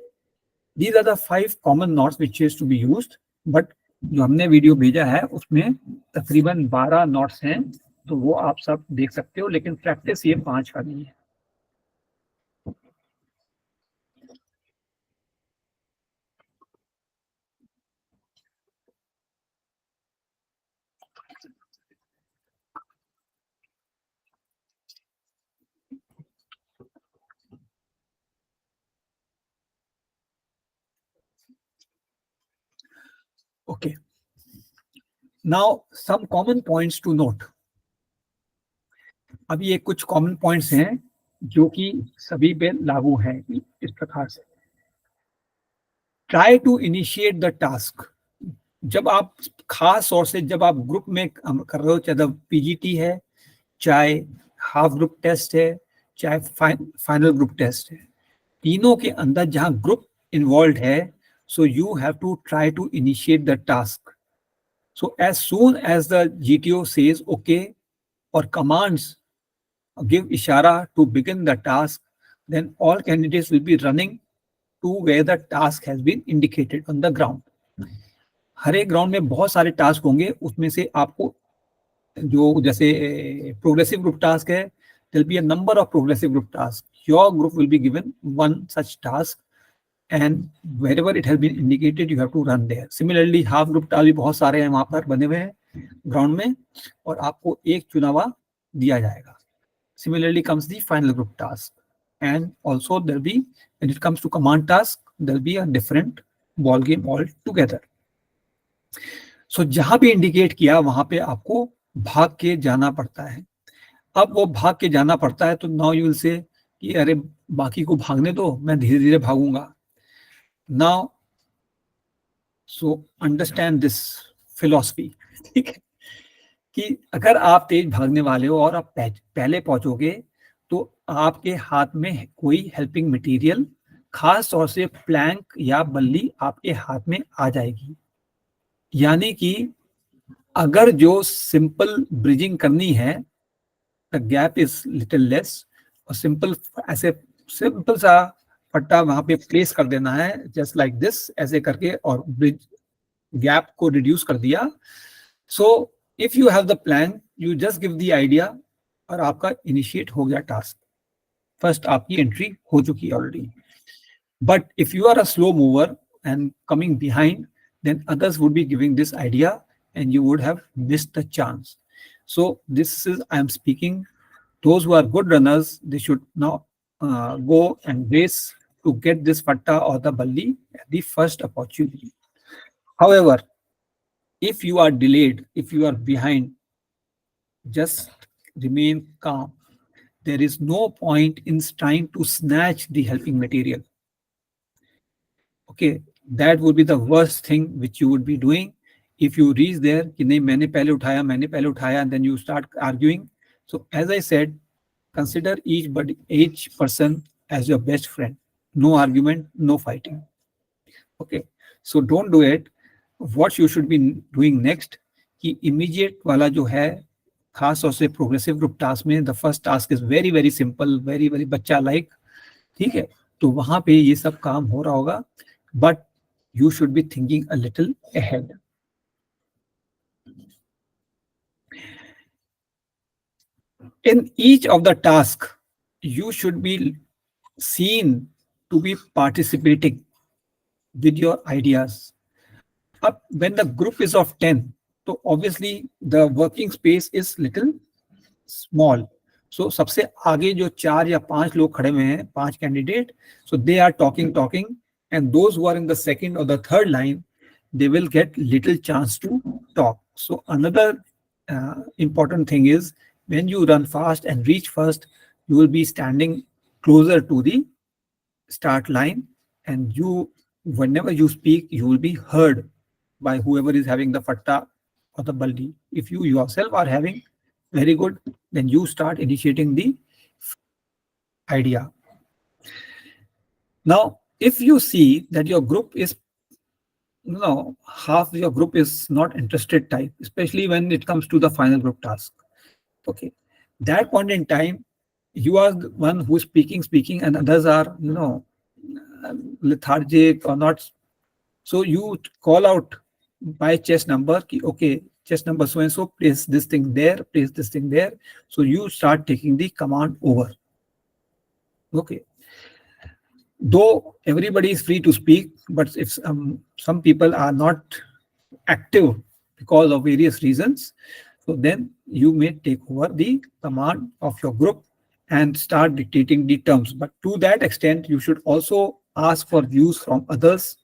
these are the 5 common knots which is to be used, but जो हमने वीडियो भेजा है उसमें तकरीबन 12 नॉट्स हैं, तो वो आप सब देख सकते हो, लेकिन प्रैक्टिस ये 5 करनी है। Okay, now some common points to note. अब ये कुछ कॉमन पॉइंट्स हैं जो कि सभी पे लागू हैं इस प्रकार से। Try to initiate the task. जब आप खास तौर से जब आप ग्रुप में कर रहे हो, चाहे पीजीटी है, चाहे हाफ ग्रुप टेस्ट है, चाहे फाइनल ग्रुप टेस्ट है, तीनों के अंदर जहां ग्रुप इन्वॉल्व है, so you have to try to initiate the task. So as soon as the GTO says okay और commands give ishara to begin the task, then all candidates will be running to where the task has been indicated on the ground. हर एक ground में बहुत सारे task होंगे, उसमें से आपको जो जैसे प्रोग्रेसिव ग्रुप टास्क है, there will be a number of progressive group tasks. Your group will be given one such task, and wherever it has been indicated, you have to run there. Similarly, half group task भी बहुत सारे हैं वहां पर बने हुए हैं ground में, और आपको एक चुना हुआ दिया जाएगा। Similarly comes the final group task, and also there'll be, when it comes to command task, there'll be a different ball game altogether. So जहां भी इंडिकेट किया वहां पे आपको भाग के जाना पड़ता है। अब वो भाग के जाना पड़ता है तो नाउ यू विल से कि अरे बाकी को भागने दो, मैं धीरे धीरे भागूंगा। Now so understand this philosophy, ठीक है, कि अगर आप तेज भागने वाले हो और आप पहले पहुंचोगे तो आपके हाथ में कोई हेल्पिंग मटेरियल, खास तौर से प्लैंक या बल्ली आपके हाथ में आ जाएगी। यानी कि अगर जो सिंपल ब्रिजिंग करनी है, the gap is little less, और सिंपल ऐसे सिंपल सा पट्टा वहां पे प्लेस कर देना है, जस्ट लाइक दिस, ऐसे करके, और ब्रिज गैप को रिड्यूस कर दिया। So if you have the plan, you just give the idea और आपका इनिशिएट हो गया टास्क। फर्स्ट आपकी एंट्री हो चुकी है already. But if you are a slow mover and coming behind, then others would be giving this idea and you would have missed the chance. So this is, I am speaking, those who are good runners, they should now go and race to get this fatta or the balli at the first opportunity. However, if you are delayed, if you are behind, just remain calm. There is no point in trying to snatch the helping material. Okay, that would be the worst thing which you would be doing if you reach there कि नहीं मैंने पहले उठाया, and then you start arguing. So as I said, consider each person as your best friend. No argument, no fighting. Okay, so don't do it. What you should be doing next कि immediate वाला जो है, खास तौर से progressive group task में, the first task is very very simple, very very बच्चा like, ठीक है, तो वहां पे ये सब काम हो रहा होगा, but you should be thinking a little ahead. In each of the tasks, you should be seen to be participating with your ideas. Up when the group is of 10, so obviously the working space is little small. So सबसे आगे जो 4 या 5 लोग खड़े हुए हैं, 5 candidate, so they are talking, and those who are in the second or the third line, they will get little chance to talk. So another important thing is, when you run fast and reach first, you will be standing closer to the start line, and whenever you speak, you will be heard by whoever is having the fatta or the baldi. If you yourself are having very good, then you start initiating the idea. Now, if you see that your group is, half your group is not interested type, especially when it comes to the final group task. Okay, that point in time, you are the one who is speaking, and others are, lethargic or not. So you call out by chest number, okay, chest number so and so, place this thing there, place this thing there. So you start taking the command over. Okay. Though everybody is free to speak, but if some people are not active because of various reasons, so then you may take over the command of your group and start dictating the terms. But to that extent, you should also ask for views from others.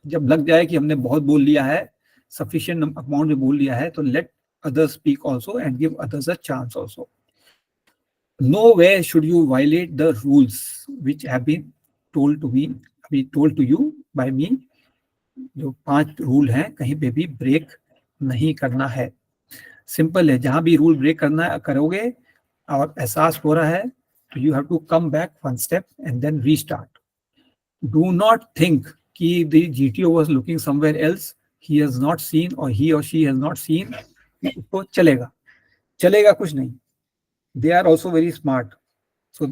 जब लग जाए कि हमने बहुत बोल लिया है, sufficient amount में बोल लिया है, तो let others speak also and give others a chance also. Nowhere should you violate the rules which have been told to you by me. जो 5 रूल हैं, कहीं पे भी ब्रेक नहीं करना है. सिंपल है, जहां भी रूल ब्रेक करना करोगे और एहसास हो रहा है, तो you have to come back 1 step and then restart. Do not think कि the GTO was looking somewhere else, he has not seen और ही और शी हैज नॉट सीन, तो चलेगा कुछ नहीं. They are also very smart. So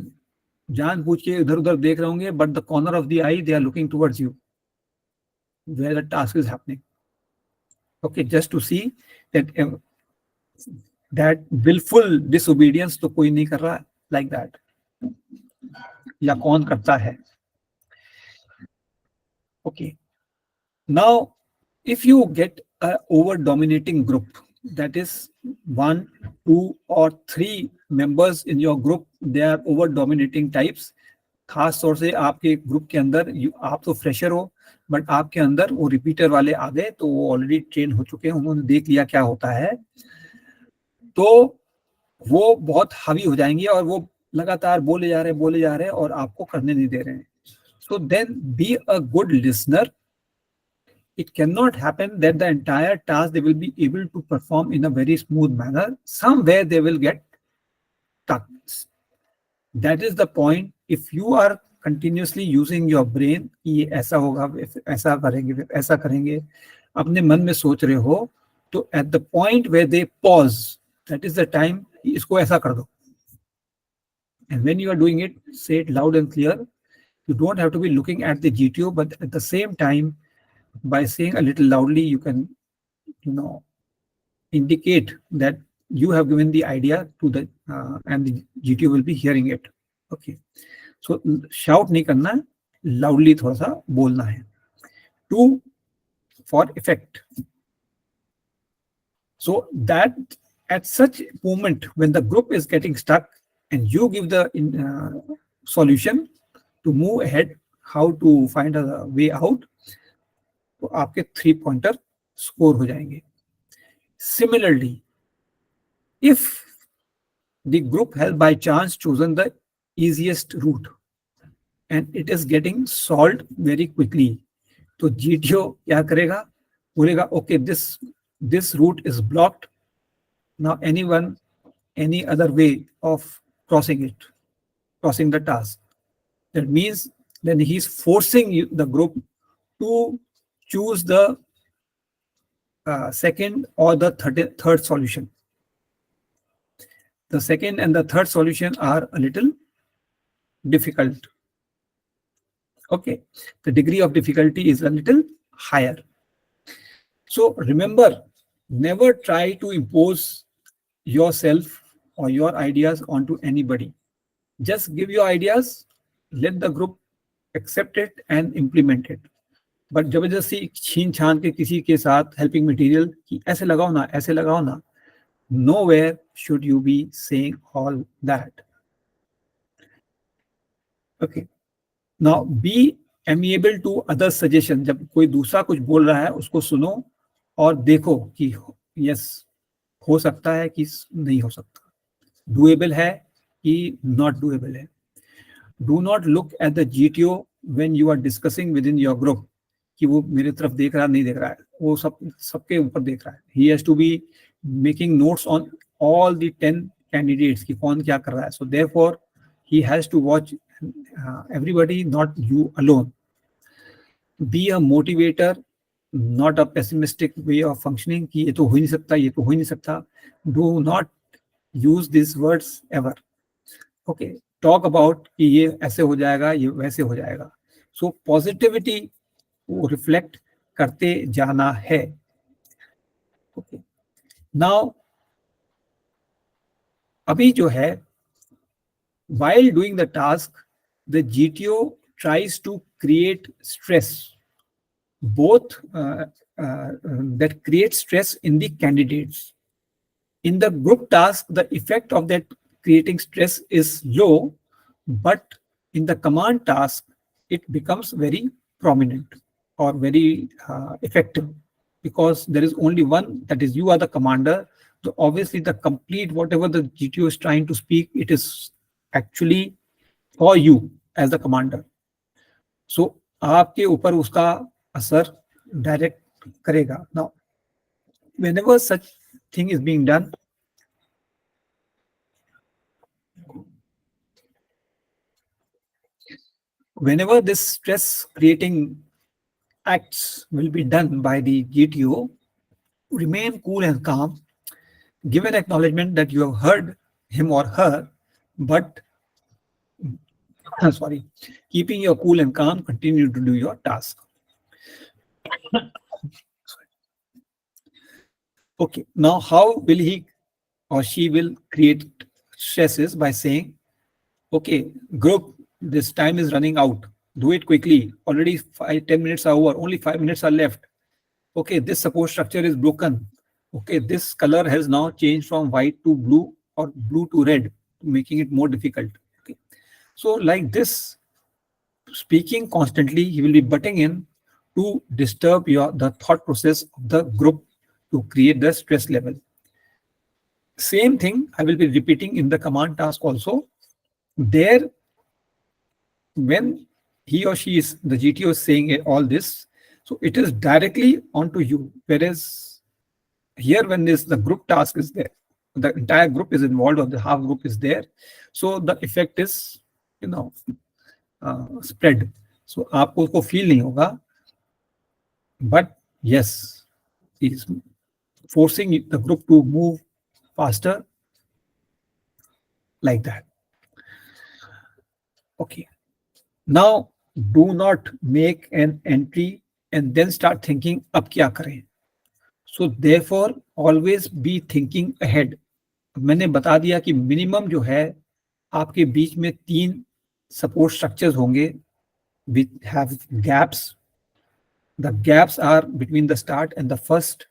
जानबूझ के इधर उधर देख रहे होंगे, but the corner of the eye they are looking towards you where the task is happening. Okay, just to see that willful disobedience तो कोई नहीं कर रहा है like that, या कौन करता है. Okay, now if you get a over dominating group, that is 1, 2 or 3 members in your group, they are over dominating types. खास तौर से आपके ग्रुप के अंदर आप तो फ्रेशर हो, बट आपके अंदर वो रिपीटर वाले आ गए, तो वो ऑलरेडी ट्रेन हो चुके हैं, उन्होंने देख लिया क्या होता है, तो वो बहुत हावी हो जाएंगे और वो लगातार बोले जा रहे हैं और आपको करने नहीं दे रहे हैं. So then be a good listener. It cannot happen that the entire task they will be able to perform in a very smooth manner. Somewhere they will get stuck. That is the point. If you are continuously using your brain, ये ऐसा होगा, ऐसा करेंगे, अपने मन में सोच रहे हो, तो at the point where they pause, that is the time, इसको ऐसा कर दो. And when you are doing it, say it loud and clear. You don't have to be looking at the GTO, but at the same time, by saying a little loudly, you can, indicate that you have given the idea to the and the GTO will be hearing it. Okay, so shout नहीं करना है, loudly थोड़ा सा बोलना है. 2, for effect. So that at such moment when the group is getting stuck and you give the solution to move ahead, how to find a way out, तो आपके 3 pointer score हो जाएंगे. Similarly, if the group has by chance chosen the easiest route and it is getting solved very quickly, तो GTO क्या करेगा, बोलेगा okay, this route is blocked. Now any other way of crossing the task. That means then he's forcing the group to choose the second or the third solution. The second and the third solution are a little difficult. Okay, the degree of difficulty is a little higher. So remember, never try to impose yourself or your ideas onto anybody. Just give your ideas, let the group accept it and implement it. But जबरदस्ती छीन छान के किसी के साथ helping material कि ऐसे लगाओ ना, nowhere should you be saying all that. Okay, now be amiable to other suggestion. जब कोई दूसरा कुछ बोल रहा है, उसको सुनो और देखो कि यस हो सकता है कि नहीं हो सकता, डूएबल है कि नॉट डूएबल है. Do not look at the GTO when you are discussing within your group कि वो मेरे तरफ देख रहा नहीं देख रहा है, वो सबके ऊपर देख रहा है. He has to be making notes on all the 10 candidates कि कौन क्या कर रहा है. So therefore he has to watch everybody, not you alone. Be a motivator, not a pessimistic way of functioning कि ये तो हो ही नहीं सकता, ये तो हो ही नहीं सकता. Do not use these words ever. Okay, talk about कि ये ऐसे हो जाएगा, ये वैसे हो जाएगा. So positivity को रिफ्लेक्ट करते जाना है. Okay. Now अभी जो है, while doing the task, the GTO tries to create stress, both that creates stress in the candidates. In the group task, the effect of that creating stress is low, but in the command task, it becomes very prominent or very effective, because there is only one, that is you are the commander. So obviously the complete whatever the GTO is trying to speak, it is actually for you as the commander. So आपके ऊपर उसका असर direct करेगा. Now, whenever such thing is being done, whenever this stress creating acts will be done by the GTO, remain cool and calm, give an acknowledgement that you have heard him or her, but sorry, keeping your cool and calm, continue to do your task. Okay, now how will he or she will create stresses? By saying, okay, group, this time is running out, do it quickly, already 10 minutes are over, only 5 minutes are left. Okay, this support structure is broken. Okay, this color has now changed from white to blue or blue to red, making it more difficult. Okay, so like this, speaking constantly, he will be butting in to disturb the thought process of the group to create the stress level. Same thing I will be repeating in the command task also. There, when he or she is, the GTO is saying all this, so it is directly onto you. Whereas here, when the group task is there, the entire group is involved or the half group is there, so the effect is, spread. So आपको उसको feel नहीं होगा, but yes, he is forcing the group to move faster like that. Okay. Now, do not make an entry and then start thinking, अब क्या करें? So therefore, always be thinking ahead. मैंने बता दिया कि minimum जो है, आपके बीच में 3 support structures होंगे which have gaps. The gaps are between the start and the first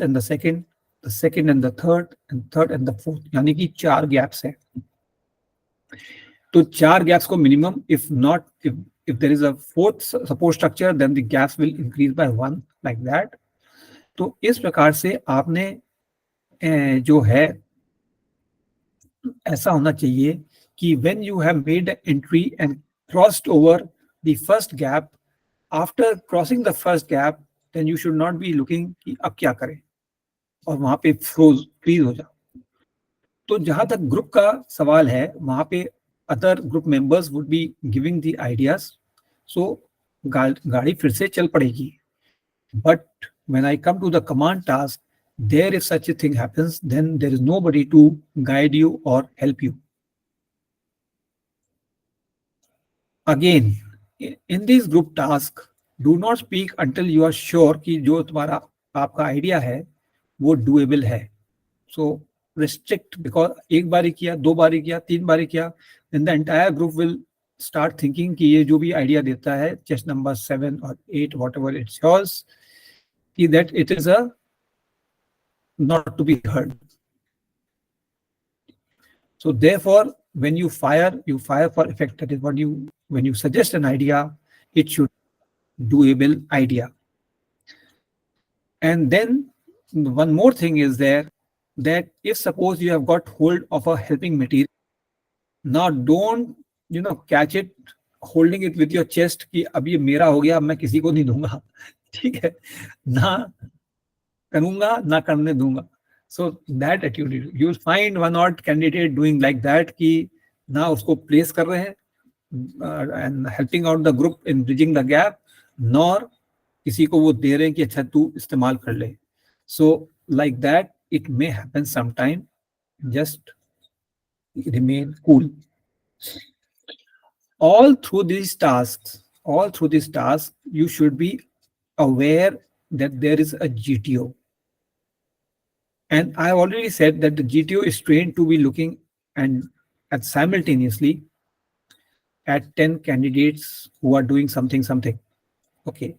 and the second and the third and the fourth. यानी कि 4 gaps हैं. तो 4 gaps को minimum, if not, if there is a 4th support structure, then the gaps will increase by 1, like that. तो इस प्रकार से आपने जो है ऐसा होना चाहिए कि when you have made an entry and crossed over the first gap, after crossing the first gap, then you should not be looking कि अब क्या करें और वहां पे फ्रीज हो जाओ. तो जहां तक ग्रुप का सवाल है, वहां पे other group members would be giving the ideas. So गाड़ी फिर से चल पड़ेगी. But when I come to the command task, there if such a thing happens, then there is nobody to guide you or help you. Again, in this group task, do not speak until you are sure कि जो तुम्हारा आपका idea है वो doable है. So restrict, because एक बारी किया, 2 बारी किया, 3 बारी किया, then the entire group will start thinking कि ये जो भी आइडिया देता है, chest number 7 or 8, whatever it's yours, that it is a not to be heard. So therefore, when you fire for effect. That is what when you suggest an idea, it should doable idea. And then one more thing is there, that if suppose you have got hold of a helping material, now don't catch it holding it with your chest कि अब ये मेरा हो गया, अब मैं किसी को नहीं दूंगा, ठीक है, ना करूंगा ना करने दूंगा. So that attitude you will find one out candidate doing like that, कि ना उसको प्लेस कर रहे हैं and helping out the group in bridging the gap, nor किसी को वो दे रहे हैं कि अच्छा तू इस्तेमाल कर ले. So like that it may happen sometime. Just remain cool. All through these tasks, you should be aware that there is a GTO. And I have already said that the GTO is trained to be looking and at simultaneously at 10 candidates who are doing something. Okay.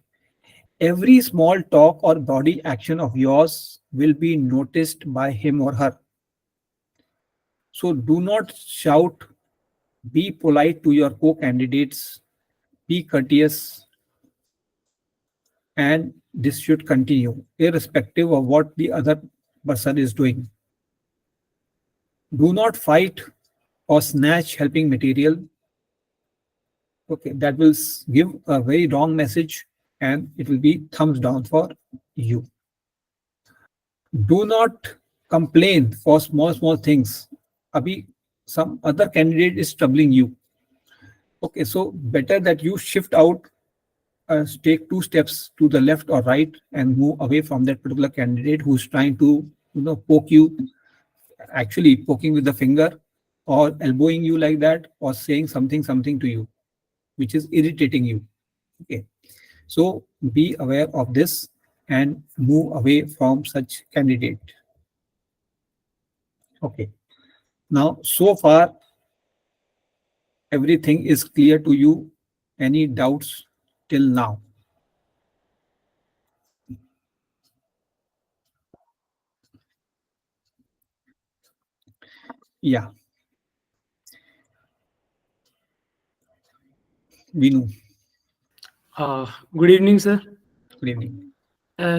Every small talk or body action of yours will be noticed by him or her. So do not shout, be polite to your co-candidates, be courteous, and this should continue irrespective of what the other person is doing. Do not fight or snatch helping material. Okay, that will give a very wrong message and it will be thumbs down for you. Do not complain for small things. Abhi, some other candidate is troubling you. Okay, so better that you shift out, take 2 steps to the left or right and move away from that particular candidate who's trying to, poke you, actually poking with the finger or elbowing you like that, or saying something to you which is irritating you. Okay, so be aware of this and move away from such candidate. Okay, now so far everything is clear to you. Any doubts till now? Yeah, Vinu, Good evening, sir. good evening.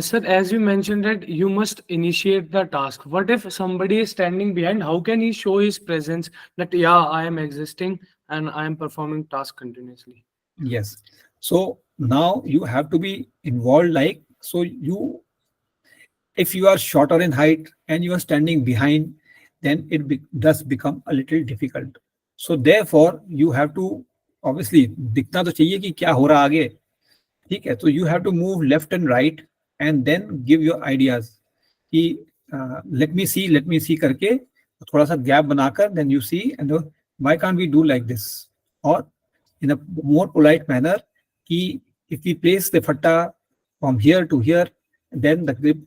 Sir, as you mentioned that you must initiate the task. What if somebody is standing behind? How can he show his presence that yeah, I am existing and I am performing task continuously? Yes, so now you have to be involved, like, so you, if you are shorter in height and you are standing behind, then it does become a little difficult. So therefore you have to, obviously दिखना तो चाहिए कि क्या हो रहा आगे, ठीक है, तो you have to move left and right and then give your ideas कि let me see करके थोड़ा सा गैप बनाकर then you see and why can't we do like this, or in a more polite manner कि if we place the fatta from here to here, then the grip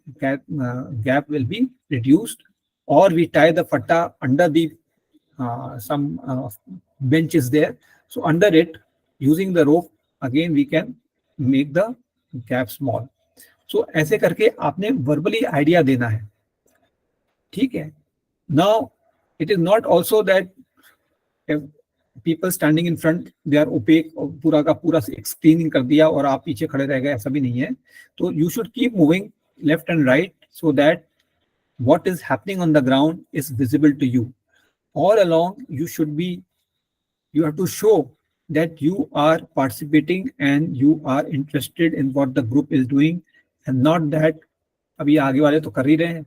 gap will be reduced, or we tie the fatta under the some bench is there, so under it using the rope again we can make the gap small. So ऐसे करके आपने verbally idea देना है, ठीक है. Now it is not also that people standing in front they are opaque और पूरा का पूरा एक स्क्रीनिंग कर दिया और आप पीछे खड़े रह गए, ऐसा भी नहीं है. तो you should keep moving left and right so that what is happening on the ground is visible to you. All along you have to show that you are participating and you are interested in what the group is doing, and not that अभी आगे वाले तो कर ही रहे हैं,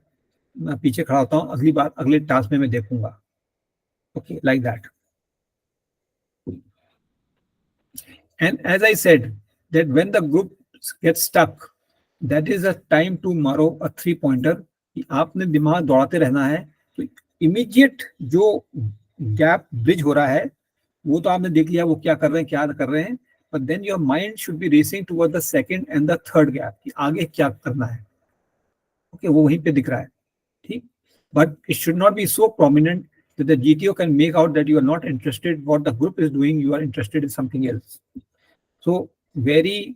मैं पीछे खड़ा होता हूँ, अगली बार अगले टास्क में मैं देखूंगा. Okay, like that. And as I said, that when the group gets stuck, that is a time to borrow a 3 pointer कि आपने दिमाग दौड़ाते रहना है. तो इमीडिएट जो गैप ब्रिज हो रहा है वो तो आपने देख लिया वो क्या कर रहे हैं क्या कर रहे हैं, but then your mind should be racing toward the second and the third gap कि आगे क्या करना है. ओके, वो वहीं पे दिख रहा है, ठीक. But it should not be so prominent that the GTO can make out that you are not interested what the group is doing, you are interested in something else. So very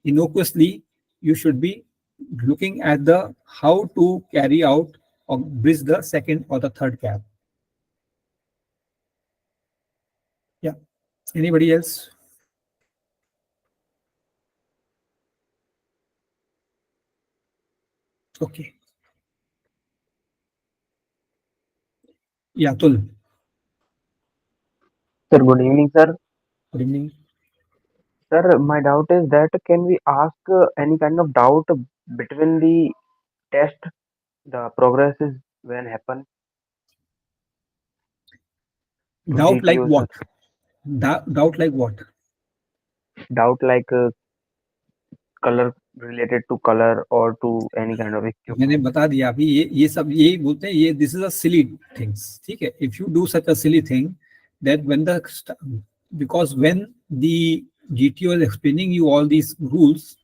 innocuously, you should be looking at the how to carry out or bridge the second or the third gap. Yeah. Anybody else? Okay. Yeah, Tul. Sir, good evening, sir. Good evening. Sir, my doubt is that can we ask any kind of doubt between the test, the progresses when happen to Doubt like GTO, sir? what? Doubt like what? Doubt like color related to color or to any kind of मैंने equipment. बता दिया अभी, ये सब यही बोलते हैं, ये this is a silly things, ठीक है. If you do such a silly thing that when the, because when the GTO is explaining you all these rules,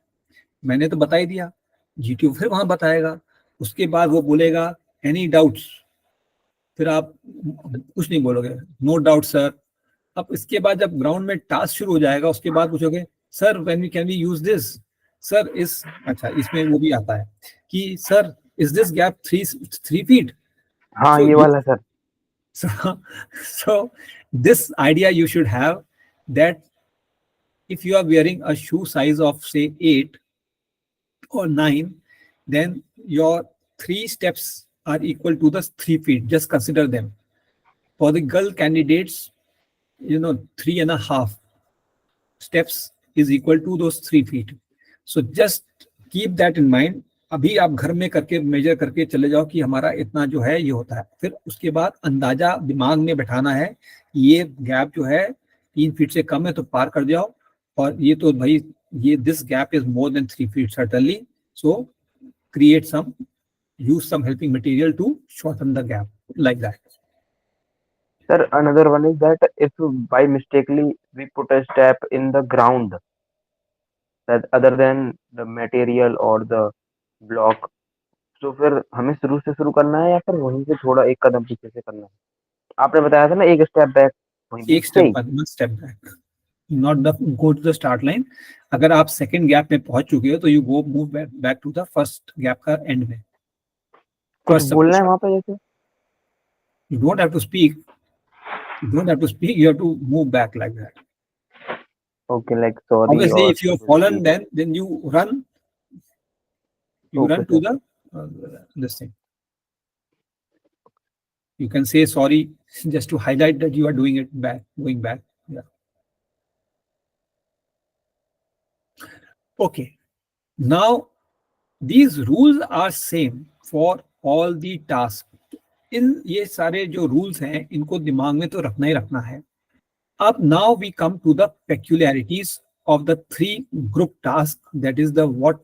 मैंने तो बता ही दिया, जीटीओ फिर वहां बताएगा, उसके बाद वो बोलेगा एनी डाउट्स, फिर आप कुछ नहीं बोलोगे, नो डाउट सर. अब इसके बाद जब ग्राउंड में टास्क शुरू हो जाएगा, उसके बाद पूछोगे sir when we can we use this, sir इस, अच्छा इसमें वो भी आता है कि sir is this gap 3 feet. हाँ So ये you, वाला sir. so so this idea you should have, that if you are wearing a shoe size of say 8 or 9, then your 3 steps are equal to the 3 feet. Just consider them. For the girl candidates, 3.5 steps is equal to those 3 feet. So just keep that in mind. अभी आप घर में करके major करके चले जाओ कि हमारा इतना जो है ये होता है, फिर उसके बाद अंदाजा दिमाग में बैठाना है कि ये गैप जो है 3 फीट से कम है तो पार कर जाओ, और ये तो भाई ये this gap is more than 3 feet certainly, so create some, use some helping material to shorten the gap like that. Sir, another one is that if by mistakenly we put a step in the ground that other than the material or the block, तो फिर हमें शुरू से शुरू करना है या फिर वहीं से थोड़ा एक कदम पीछे से करना है? आपने बताया था ना एक स्टेप बैक, वहीं बीच एक से स्टेप ही. बाद में step back, not the go to the start line. अगर आप सेकंड गैप में पहुंच चुके हो तो you go move back to the first gap का एंड में, कुछ फर्स्ट बोलना है सपोर्ट. वहां पे जैसे? You don't have to speak, you don't have to speak, you have to move back like that. Okay, like sorry Obviously और if you have कुछ भी. fallen, then you okay run to sir. the this thing, you can say sorry just to highlight that you are doing it back, going back. Yeah. Okay, now these rules are same for all the tasks. इन ये सारे जो rules हैं इनको दिमाग में तो रखना ही रखना है. अब now we come to the peculiarities of the 3 group task, that is the what,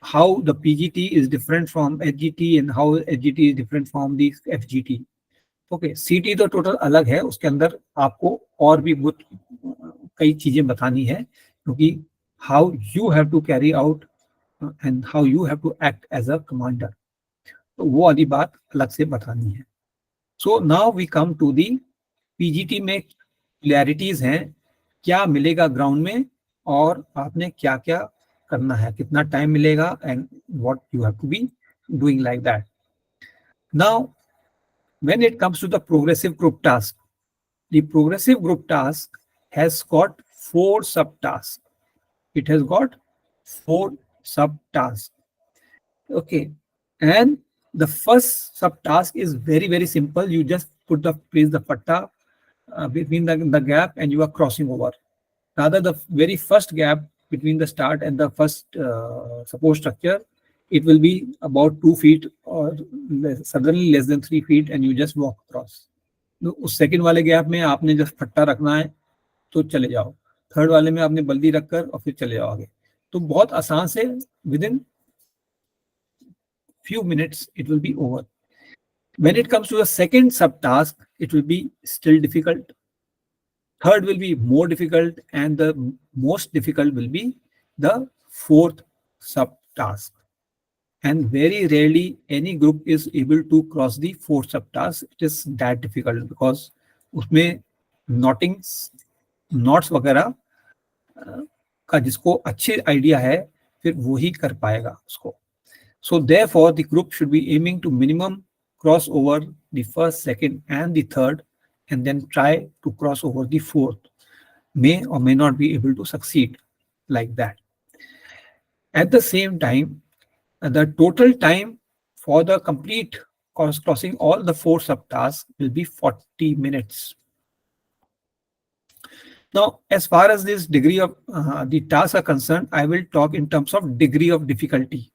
how the PGT is different from HGT and how HGT is different from the FGT. Okay, सीटी तो टोटल अलग है, उसके अंदर आपको और भी बहुत कई चीजें बतानी है, क्योंकि how you have to carry out and how you have to act as a commander, तो वो वाली बात अलग से बतानी है. So now we come to the PGT में क्लैरिटीज हैं, क्या मिलेगा ग्राउंड में और आपने क्या क्या करना है, कितना टाइम मिलेगा and what you have to be doing like that. Now when it comes to the progressive group task, the progressive group task has got 4 subtasks. It has got 4 subtasks. Okay. And the first subtask is very, very simple. You just place the patta between the gap and you are crossing over. Rather, the very first gap between the start and the first support structure, it will be about 2 feet or suddenly less than 3 feet, and you just walk across. तो उस second वाले gap में आपने just फट्टा रखना है तो चले जाओ, थर्ड वाले में आपने बल्दी रखकर और फिर चले जाओ आगे. तो बहुत आसान से with in few minutes it will be over. When it comes to the second subtask, it will be still difficult. Third will be more difficult, and the most difficult will be the fourth subtask. And very rarely any group is able to cross the fourth subtask. It is that difficult because उसमें नॉटिंग्स knots वगैरह का जिसको अच्छे idea है फिर वो ही कर पाएगा उसको. So therefore the group should be aiming to minimum cross over the first, second and the third, and then try to cross over the fourth. May or may not be able to succeed like that. At the same time, the total time for the complete crossing all the 4 subtasks will be 40 minutes. Now, as far as this degree of the tasks are concerned, I will talk in terms of degree of difficulty.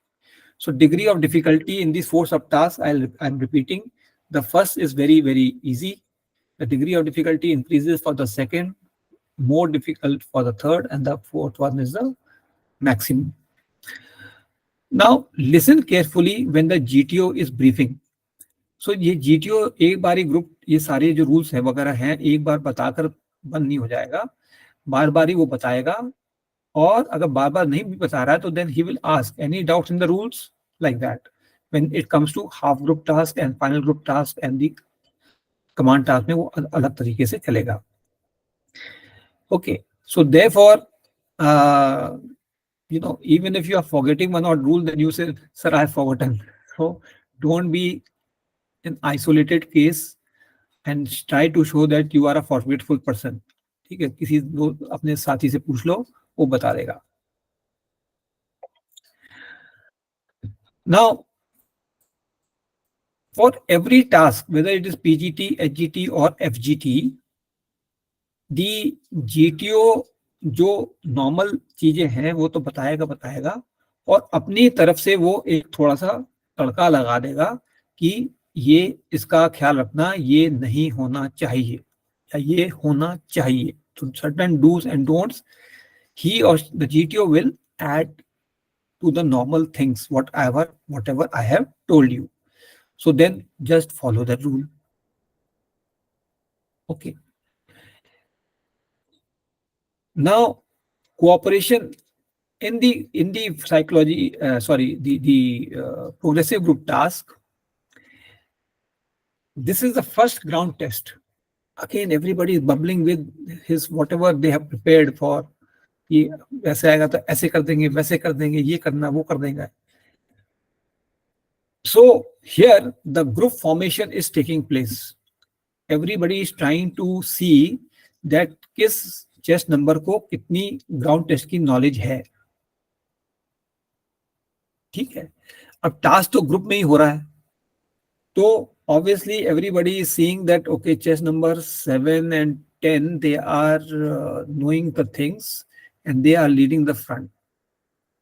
So degree of difficulty in these 4 subtasks, I'm repeating. The first is very, very easy. The degree of difficulty increases for the second, more difficult for the third, and the fourth one is the maximum. Now, listen carefully when the GTO is briefing. So ये GTO एक बार ही group ये सारे जो rules है वगैरह हैं एक बार बताकर बंद नहीं हो जाएगा, बार बार ही वो बताएगा. और अगर बार बार नहीं भी बता रहा है तो then he will ask any doubts in the rules, like that. When it comes to half group task and final group task and the command task में वो अलग तरीके से चलेगा. Okay, so therefore, even if you are forgetting one odd rule, then you say, sir, I have forgotten. So don't be an isolated case and try to show that you are a forgetful person. ठीक है, किसी अपने साथी से पूछ लो, वो बता देगा. Now, for every task, whether it is PGT, HGT or FGT, the GTO जो नॉर्मल चीजें हैं वो तो बताएगा और अपनी तरफ से वो एक थोड़ा सा तड़का लगा देगा कि ये इसका ख्याल रखना, ये नहीं होना चाहिए या ये होना चाहिए. So certain do's and don'ts, he or the GTO will add to the normal things, whatever I have told you. So then just follow that rule. Okay. Now, cooperation in the psychology, the progressive group task. This is the first ground test. Again, everybody is bubbling with his whatever they have prepared for. कि ऐसे आएगा तो ऐसे कर देंगे, वैसे कर देंगे, ये करना, वो कर देंगे. So here the group formation is taking place. Everybody is trying to see that किस चेस्ट नंबर को कितनी ग्राउंड टेस्ट की नॉलेज है. ठीक है, अब टास्क तो ग्रुप में ही हो रहा है, तो obviously everybody is seeing that okay, chest number 7 and 10 they are knowing the things and they are leading the front.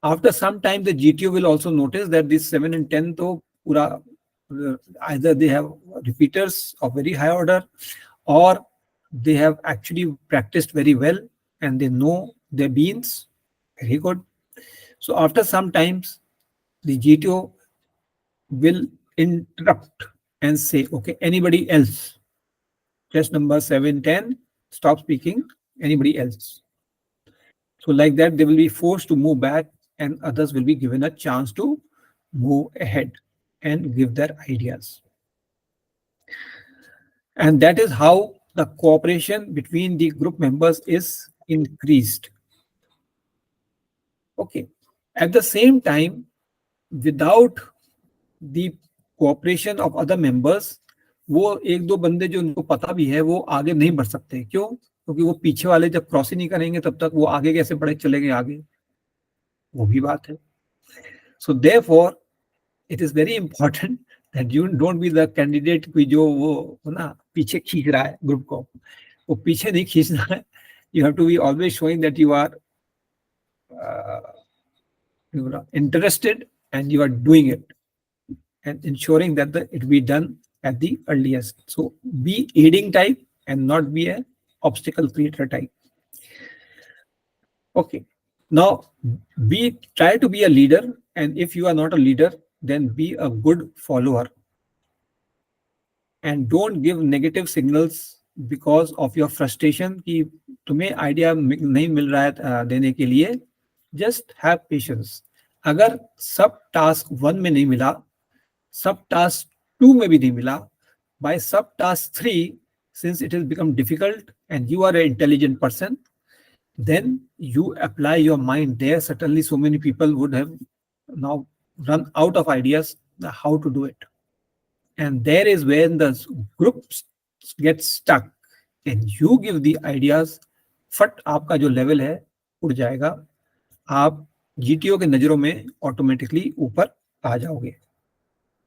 After some time the GTO will also notice that this 7 and 10 to pura, either they have repeaters of very high order or they have actually practiced very well and they know their beans very good. So after some times the GTO will interrupt and say, okay, anybody else, chest number 7, 10, stop speaking, anybody else. So like that, they will be forced to move back and others will be given a chance to move ahead and give their ideas. And that is how the cooperation between the group members is increased. Okay. At the same time, without the cooperation of other members, वो एक दो बंदे जो उनको पता भी है वो आगे नहीं बढ़ सकते. क्यों? क्योंकि वो पीछे वाले जब क्रॉस ही नहीं करेंगे तब तक वो आगे कैसे बढ़े चलेंगे आगे, वो भी बात है. So therefore it is very important that you don't be the candidate की जो वो ना पीछे खींच रहा है ग्रुप को, वो पीछे नहीं खींचना है. You have to be always showing that you are interested and you are doing it and ensuring that it be done at the earliest. So be aiding type and not be a obstacle creator type. Okay. Now try to be a leader, and if you are not a leader, then be a good follower. And don't give negative signals because of your frustration कि तुम्हें idea नहीं मिल रहा है देने के लिए. Just have patience. अगर सब टास्क 1 में नहीं मिला, सब टास्क 2 में भी नहीं मिला, by sub task 3, since it has become difficult and you are an intelligent person, then you apply your mind there. Certainly so many people would have now run out of ideas how to do it. And there is when the group gets stuck and you give the ideas, फट आपका जो level है उड़ जाएगा, आप GTO के नजरों में ऑटोमेटिकली ऊपर आ जाओगे.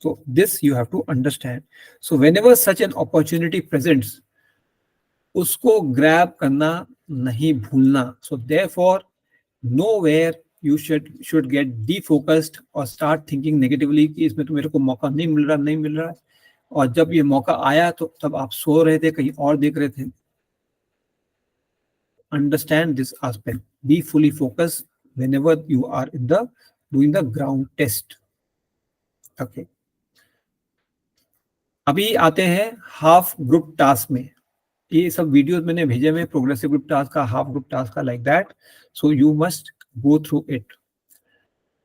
So this you have to understand. So whenever such an opportunity presents, उसको grab करना नहीं भूलना. So therefore, nowhere you should get defocused or start thinking negatively कि इसमें तो मेरे को मौका नहीं मिल रहा है, और जब ये मौका आया तो तब आप सो रहे थे, कहीं और देख रहे थे. Understand this aspect. Be fully focused whenever you are in the doing the ground test. Okay. अभी आते हैं हाफ ग्रुप टास्क में. ये सब वीडियोस मैंने भेजे हुए, प्रोग्रेसिव ग्रुप टास्क का, हाफ ग्रुप टास्क का, like that. So you must go through it.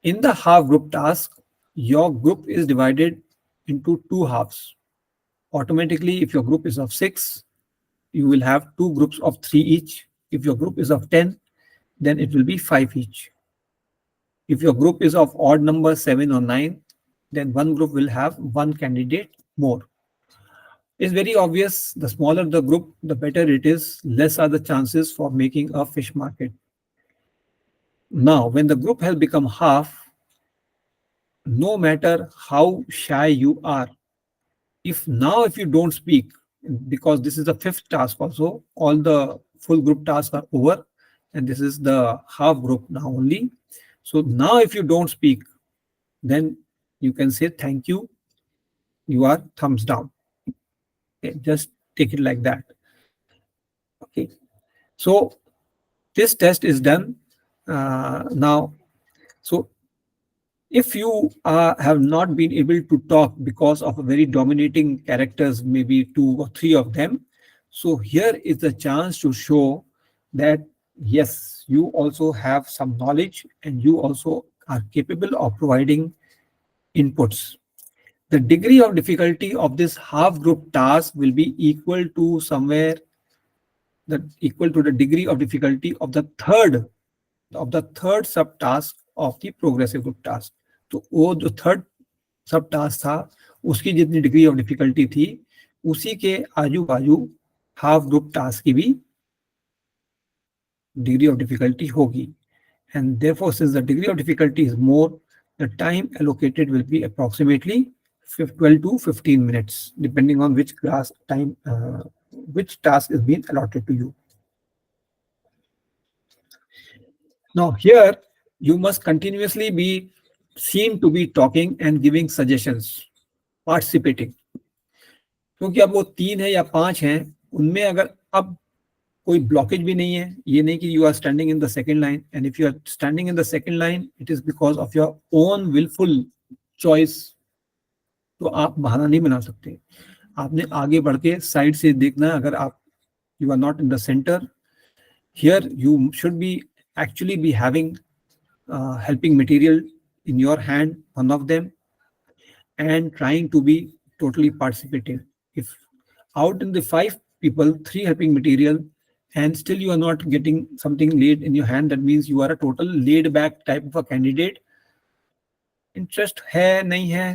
In the half group task, your group is divided into two halves. Automatically, if your group is of 6, you will have two groups of 3 each. If your group is of 10, then it will be 5 each. If your group is of odd number 7 or 9, then one group will have one candidate more. It's very obvious, the smaller the group, the better it is, less are the chances for making a fish market. Now, when the group has become half, no matter how shy you are, if you don't speak, because this is the fifth task also, all the full group tasks are over, and this is the half group now only. So now if you don't speak, then you can say thank you, you are thumbs down. Okay, just take it like that. Okay, so this test is done now. So if you have not been able to talk because of a very dominating characters, maybe 2 or 3 of them, so here is the chance to show that yes, you also have some knowledge and you also are capable of providing inputs. The degree of difficulty of this half group task will be equal to somewhere equal to the degree of difficulty of the third subtask of the progressive group task. तो वो जो third सब task था उसकी जितनी degree of difficulty थी उसी के आजू बाजू हाफ ग्रुप टास्क की भी डिग्री ऑफ डिफिकल्टी होगी. And therefore since the degree of difficulty is more, the time allocated will be approximately 12 to 15 minutes depending on which which task is being allotted to you. Now here you must continuously be seen to be talking and giving suggestions, participating. क्योंकि अब वो 3 है या 5 हैं, उनमें अगर अब कोई ब्लॉकेज भी नहीं है, ये नहीं कि you are standing in the second line, and if you are standing in the second line it is because of your own wilful choice. तो आप बहाना नहीं बना सकते, आपने आगे बढ़ के साइड से देखना है. अगर आप you are not in the centre, here you should be actually be having helping material in your hand, one of them, and trying to be totally participative. If out in the 5 people, 3 helping material, and still you are not getting something laid in your hand, that means you are a total laid back type of a candidate. Interest है नहीं है,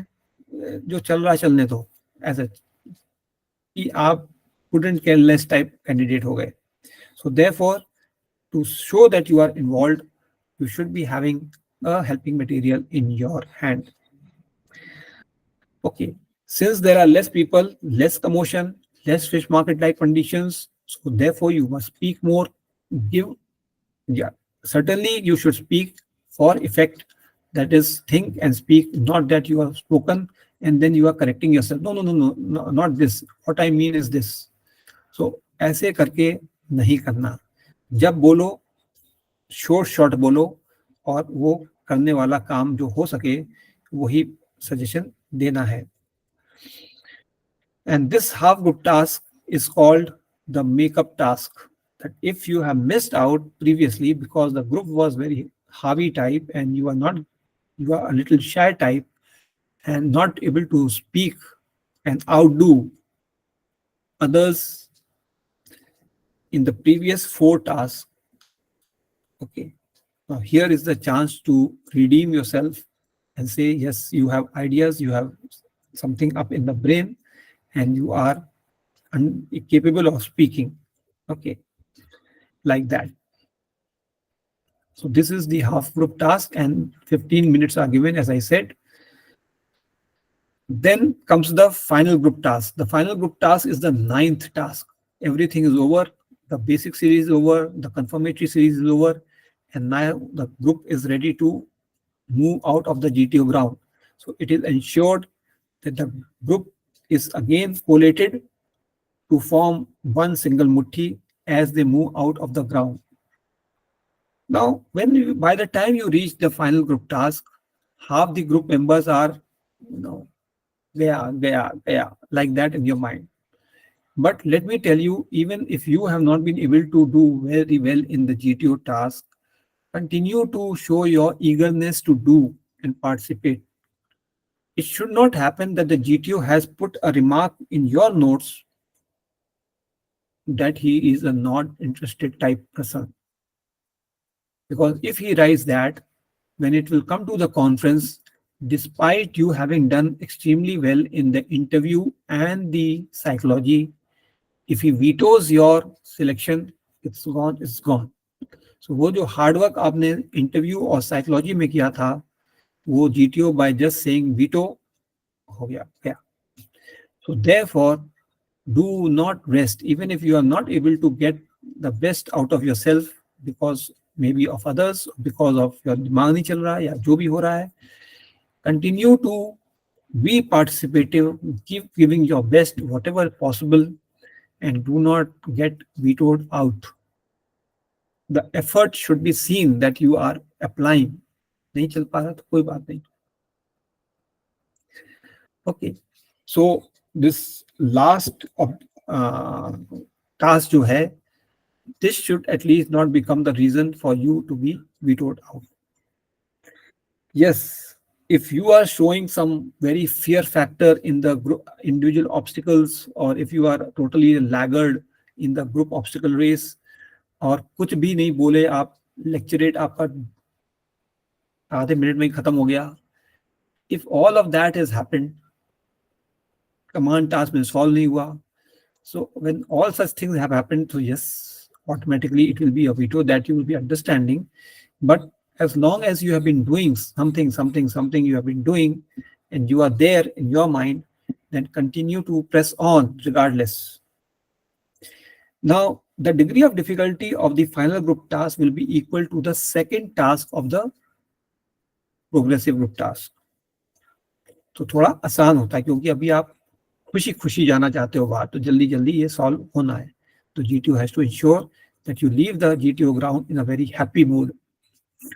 जो चल रहा चलने दो, ऐसा कि आप couldn't care less type candidate हो गए. So therefore, to show that you are involved, you should be having a helping material in your hand. Okay, since there are less people, less commotion, less fish market like conditions, so therefore you must speak more, certainly you should speak for effect, that is think and speak, not that you have spoken and then you are correcting yourself. No, not this, what I mean is this. So ऐसे करके नहीं करना, जब बोलो short बोलो, और वो करने वाला काम जो हो सके वही सजेशन देना है. And this half group task is called the makeup task. That if you have missed out previously because the group was very harvey type and you are a little shy type and not able to speak and outdo others in the previous 4 tasks. Okay, now here is the chance to redeem yourself and say yes, you have ideas, you have something up in the brain, and you are capable of speaking. Okay, like that. So this is the half group task, and 15 minutes are given, as I said. Then comes the final group task. The final group task is the 9th task. Everything is over. the basic series is over, the confirmatory series is over, and now the group is ready to move out of the GTO ground. So it is ensured that the group is again collated to form one single mutti as they move out of the ground. Now, by the time you reach the final group task, half the group members are, you know, gaya, like that in your mind. But let me tell you, even if you have not been able to do very well in the GTO task, continue to show your eagerness to do and participate. It should not happen that the GTO has put a remark in your notes that he is a not interested type person. Because if he writes that, when it will come to the conference, despite you having done extremely well in the interview and the psychology, if he vetoes your selection, it's gone, it's gone. So वो जो hard work आपने interview और psychology में किया था, वो GTO by just saying veto हो गया. So therefore, do not rest, even if you are not able to get the best out of yourself because maybe of others, because of your दिमाग नहीं चल रहा है या जो भी हो रहा है. Continue to be participative, keep giving your best, whatever possible, and do not get vetoed out. The effort should be seen that you are applying. नहीं चल पा रहा तो कोई बात नहीं. Okay. So this last task जो है, this should at least not become the reason for you to be vetoed out. Yes, if you are showing some very fear factor in the group individual obstacles, or if you are totally laggard in the group obstacle race, और कुछ भी नहीं बोले आप, lecturette आपका आधे minute में ही खत्म हो गया, if all of that has happened, command task में सॉल्व नहीं हुआ, so when all such things have happened, so yes, automatically it will be a veto that you will be understanding. But as long as you have been doing something you have been doing, and you are there in your mind, then continue to press on regardless. Now, the degree of difficulty of the final group task will be equal to the second task of the progressive group task. तो थोड़ा आसान होता है क्योंकि अभी आप खुशी खुशी जाना चाहते हो बाहर, तो जल्दी जल्दी ये सॉल्व होना है. तो GTO has to ensure that you leave the GTO ground in a very happy mood.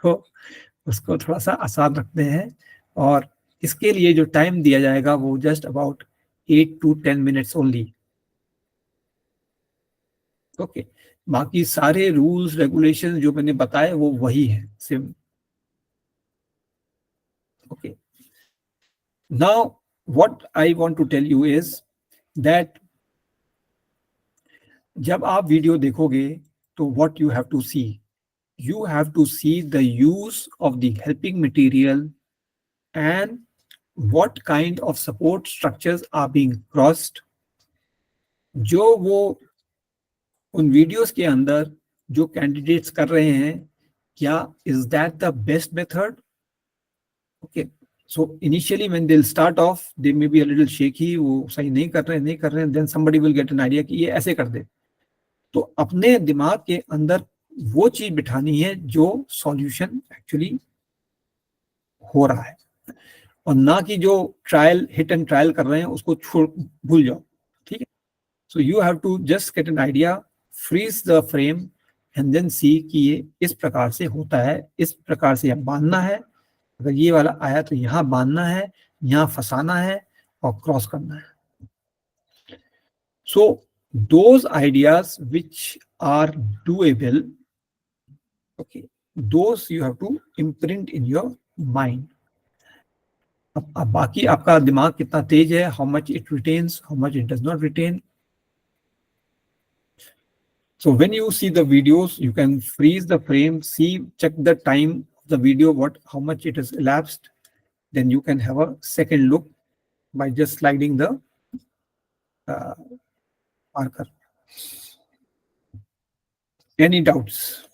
तो उसको थोड़ा सा आसान रखते हैं, और इसके लिए जो टाइम दिया जाएगा वो just about 8 to 10 minutes only. Okay, बाकी सारे रूल्स रेगुलेशन जो मैंने बताए वो वही है, same. Okay, now what I want to tell you is that जब आप वीडियो देखोगे तो what you have to see, you have to see the use of the helping material and what kind of support structures are being crossed. जो वो उन videos के अंदर जो कैंडिडेट्स कर रहे हैं, क्या is that the best method? Okay, so initially when they'll start off, they may be a little shaky, वो सही नहीं कर रहे हैं, then somebody will get an idea कि ये ऐसे कर दे. तो अपने दिमाग के अंदर वो चीज बिठानी है जो सॉल्यूशन एक्चुअली हो रहा है, और ना कि जो ट्रायल हिट एंड ट्रायल कर रहे हैं उसको छोड़ भूल जाओ. ठीक है, so you have to just get an idea, freeze the frame and then see कि ये इस प्रकार से होता है, इस प्रकार से यहाँ बांधना है, अगर ये वाला आया तो यहाँ बांधना है, यहाँ फंसाना है और क्रॉस करना है. सो those ideas which are doable, okay, those you have to imprint in your mind. अब बाकी आपका दिमाग कितना तेज है, how much it retains, how much it does not retain. So when you see the videos, you can freeze the frame, see, check the time of the video, how much it has elapsed. Then you can have a second look by just sliding the marker. Any doubts?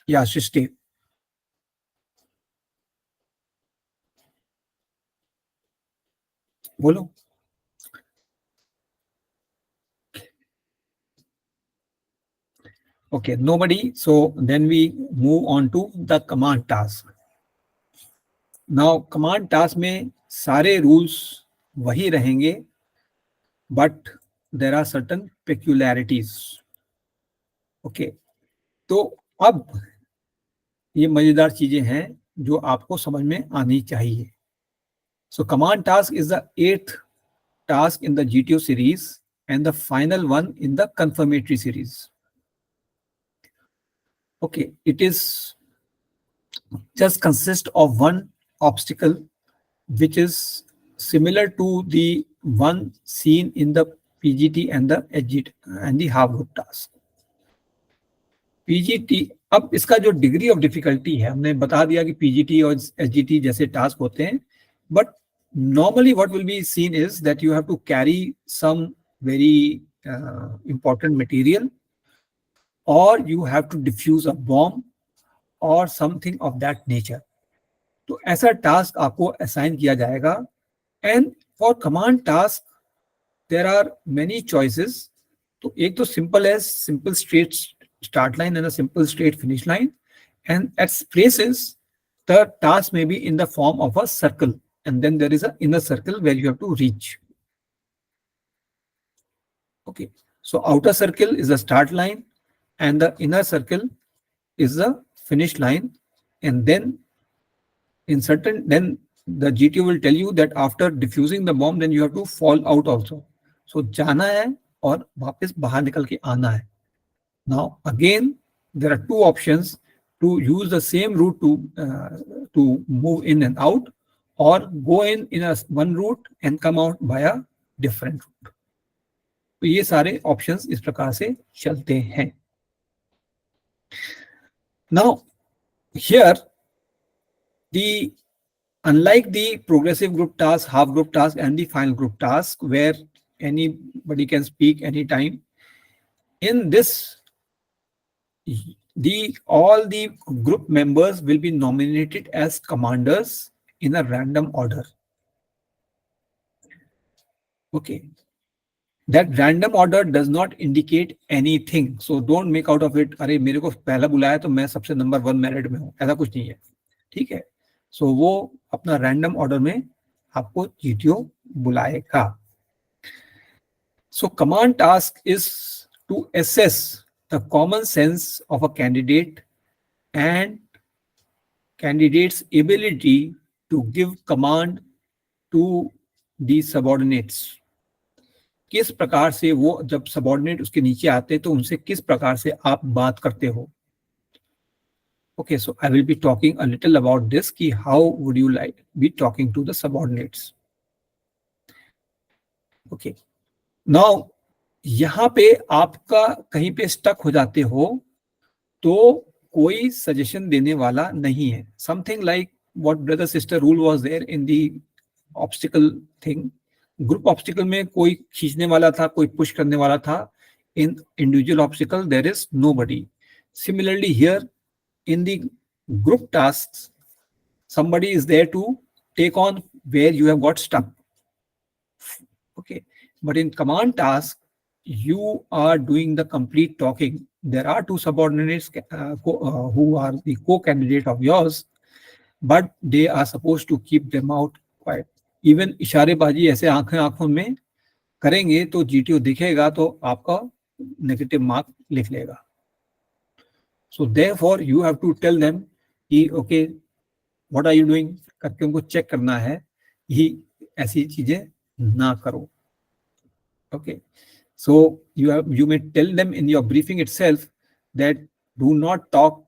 या सृष्टि, बोलो. Okay, nobody. So then we move on to the command task. Now command task में सारे rules वही रहेंगे, but there are certain peculiarities. Okay, तो अब ये मजेदार चीजें हैं जो आपको समझ में आनी चाहिए. So command task is the 8th task in the GTO series and the final one in the confirmatory series. Okay, it is just consist of one obstacle which is similar to the one seen in the PGT and the HGT and the half group task. PGT, अब इसका जो degree of difficulty है, हमने बता दिया कि PGT और HGT जैसे टास्क होते हैं, but normally what will be seen is that you have to carry some very important material, or you have to defuse a bomb or something of that nature. तो ऐसा task आपको assign किया जाएगा. And for command task there are many choices. तो एक तो simple है, simple straight start line and a simple straight finish line, and at places the task may be in the form of a circle, and then there is a inner circle where you have to reach. Okay, so outer circle is the start line and the inner circle is the finish line, and then in certain, then the GTO will tell you that after diffusing the bomb then you have to fall out also. So जाना है और वापस बाहर निकल के आना है. Now again there are two options to use the same route to move in and out, or go in a one route and come out by a different route. तो ये सारे ऑप्शंस इस प्रकार से चलते हैं. Now here the unlike the progressive group task, half group task and the final group task where anybody can speak anytime, in this all the group members will be nominated as commanders in a random order. Okay, that random order does not indicate anything, so don't make out of it अरे मेरे को पहला बुलाया तो मैं सबसे number 1 merit में हूं, ऐसा कुछ नहीं है. ठीक है, सो वो अपना रैंडम ऑर्डर में आपको जीटीओ बुलाएगा. So command task is to assess the common sense of a candidate and candidate's ability to give command to the subordinates. किस प्रकार से वो जब सबॉर्डिनेट उसके नीचे आते हैं तो उनसे किस प्रकार से आप बात करते हो. Okay, so I will be talking a little about this कि how would you like be talking to the subordinates. Okay, now यहाँ पे आपका कहीं पे स्टक हो जाते हो तो कोई सजेशन देने वाला नहीं है. Something like what brother sister rule was there in the obstacle thing. Group obstacle में कोई खींचने वाला था, कोई पुश करने वाला था. In individual obstacle there is nobody. Similarly here in the group tasks, somebody is there to take on where you have got stuck. Okay, but in command task you are doing the complete talking. There are two subordinates who are the co-candidate of yours, but they are supposed to keep them out quiet. Even इशारेबाजी ऐसे आंखें आंखों में करेंगे तो GTO दिखेगा तो आपका negative mark लिख लेगा. So therefore you have to tell them कि okay what are you doing करके उनको चेक करना है, ये ऐसी चीजें ना करो. Okay, so you may tell them in your briefing itself that do not talk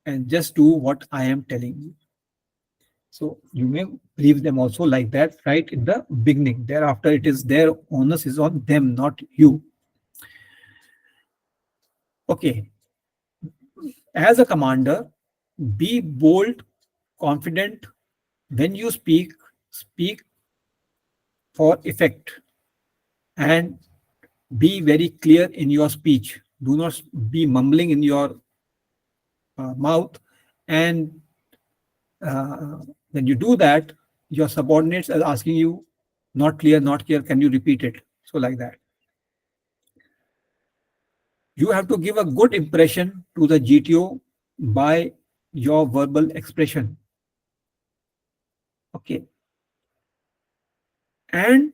and just do what I am telling you. So you may brief them also like that right in the beginning. Thereafter it is their onus is on them, not you. Okay. As a commander, be bold, confident. When you speak for effect and be very clear in your speech. Do not be mumbling in your mouth, and uh, when you do that, your subordinates are asking you, not clear, not clear, can you repeat it? So like that. You have to give a good impression to the GTO by your verbal expression. Okay. And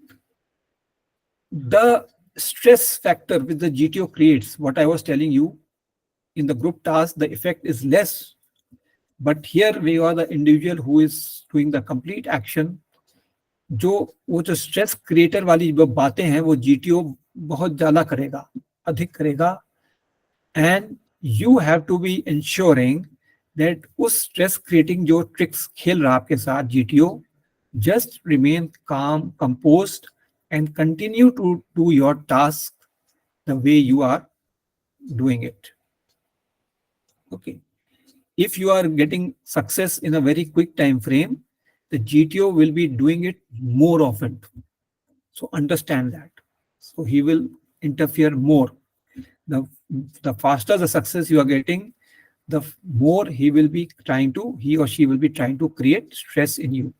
the stress factor which the GTO creates, what I was telling you, in the group task, the effect is less. But here we are the individual who is doing the complete action. जो वो जो stress creator वाली जो बातें हैं वो GTO बहुत ज्यादा करेगा, अधिक करेगा. And you have to be ensuring that उस स्ट्रेस क्रिएटिंग जो ट्रिक्स खेल रहा है आपके साथ GTO, just remain calm, composed, and continue to do your task the way you are doing it. Okay. If you are getting success in a very quick time frame, the GTO will be doing it more often. So understand that. So he will interfere more. The faster the success you are getting, the more he or she will be trying to create stress in you.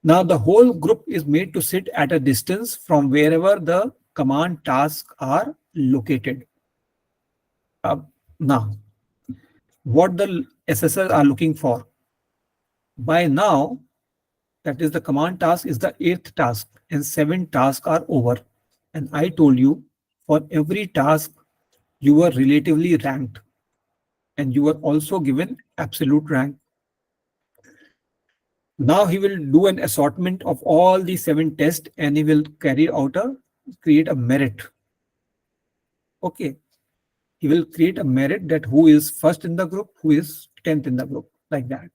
Now the whole group is made to sit at a distance from wherever the command tasks are located. Now, what the SSR are looking for? By now, that is the command task is the 8th task and 7 tasks are over. And I told you, for every task, you were relatively ranked and you were also given absolute rank. Now he will do an assortment of all the 7 tests and he will create a merit. Okay. He will create a merit that who is first in the group, who is 10th in the group, like that.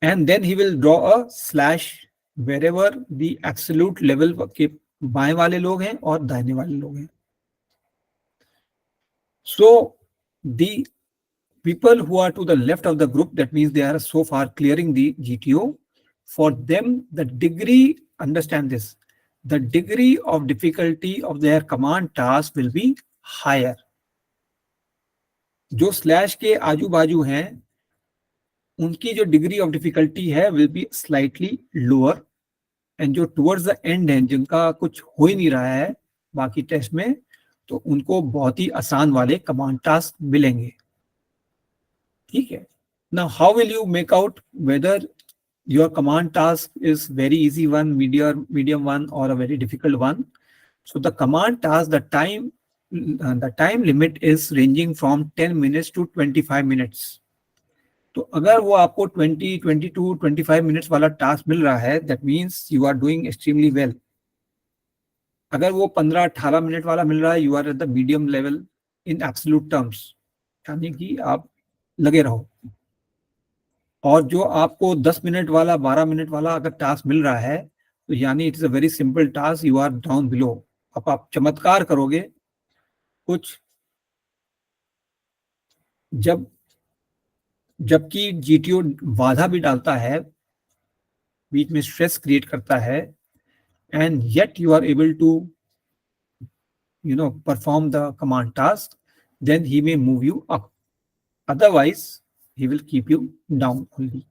And then he will draw a slash wherever the absolute level के बाएं वाले लोग हैं और दाहिने वाले लोग हैं. So the people who are to the left of the group, that means they are so far clearing the GTO. For them, the degree, understand this, the degree of difficulty of their command task will be higher. जो slash के आजू बाजू हैं उनकी जो degree of difficulty है will be slightly lower, and जो towards the end हैं जिनका कुछ हो ही नहीं रहा है बाकी टेस्ट में, तो उनको बहुत ही आसान वाले कमांड टास्क मिलेंगे. ठीक है. Now how will you make out whether your command task is very easy one, medium one और a very difficult one? So the command task, the time limit is ranging from 10 minutes to 25 minutes. तो अगर वो आपको 20, 22, 25 minutes वाला task मिल रहा है, that means you are doing extremely well. अगर वो 15-18 मिनट वाला मिल रहा है, you are at the medium level in absolute terms, यानी कि आप लगे रहो. और जो आपको 10 मिनट वाला, 12 मिनट वाला अगर टास्क मिल रहा है, तो यानी it is a very simple task, you are down below. अब आप चमत्कार करोगे कुछ, जबकि जीटीओ बाधा भी डालता है, बीच में स्ट्रेस क्रिएट करता है, and yet you are able to perform the command task, then he may move you up, otherwise he will keep you down only.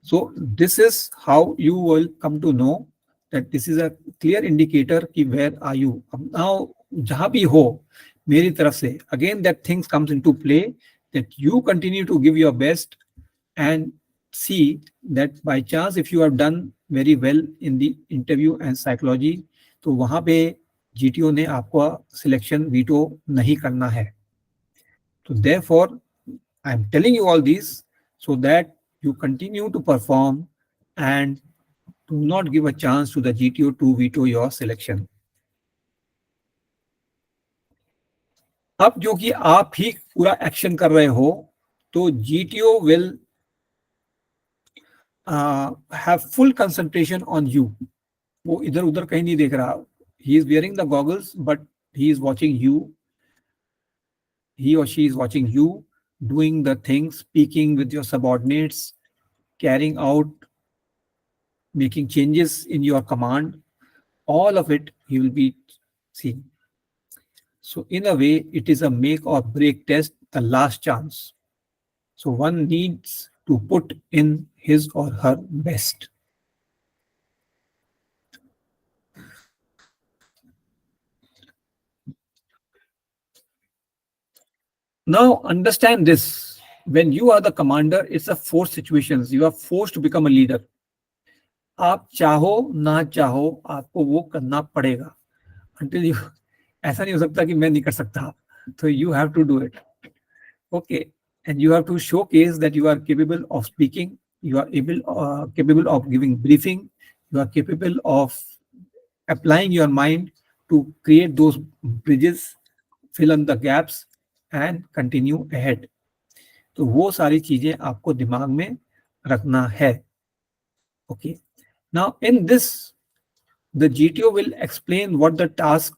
So this is how you will come to know that this is a clear indicator कि where are you. अब now जहाँ भी हो मेरी तरफ से, again that things comes into play, that you continue to give your best and see that by chance if you have done very well in the interview and psychology, तो वहाँ पे GTO ने आपको सिलेक्शन वीटो नहीं करना है. So therefore I'm telling you all these so that you continue to perform and do not give a chance to the GTO to veto your selection. अब जो कि आप ही पूरा एक्शन कर रहे हो, तो GTO will have full concentration on you. वो इधर उधर कहीं नहीं देख रहा. He is wearing the goggles, but he is watching you. He or she is watching you, doing the things, speaking with your subordinates, carrying out, making changes in your command, all of it he will be seeing. So in a way, it is a make or break test, the last chance. So one needs to put in his or her best. Now understand this. When you are the commander, it's a forced situations. You are forced to become a leader. आप चाहो ना चाहो आपको वो करना पड़ेगा. Until you ऐसा नहीं हो सकता कि मैं नहीं कर सकता. So you have to do it. Okay. And you have to showcase that you are capable of speaking, you are capable of giving briefing, you are capable of applying your mind to create those bridges, fill in the gaps and continue ahead. तो वो सारी चीजें आपको दिमाग में रखना है. Okay. Now in this, the GTO will explain what the task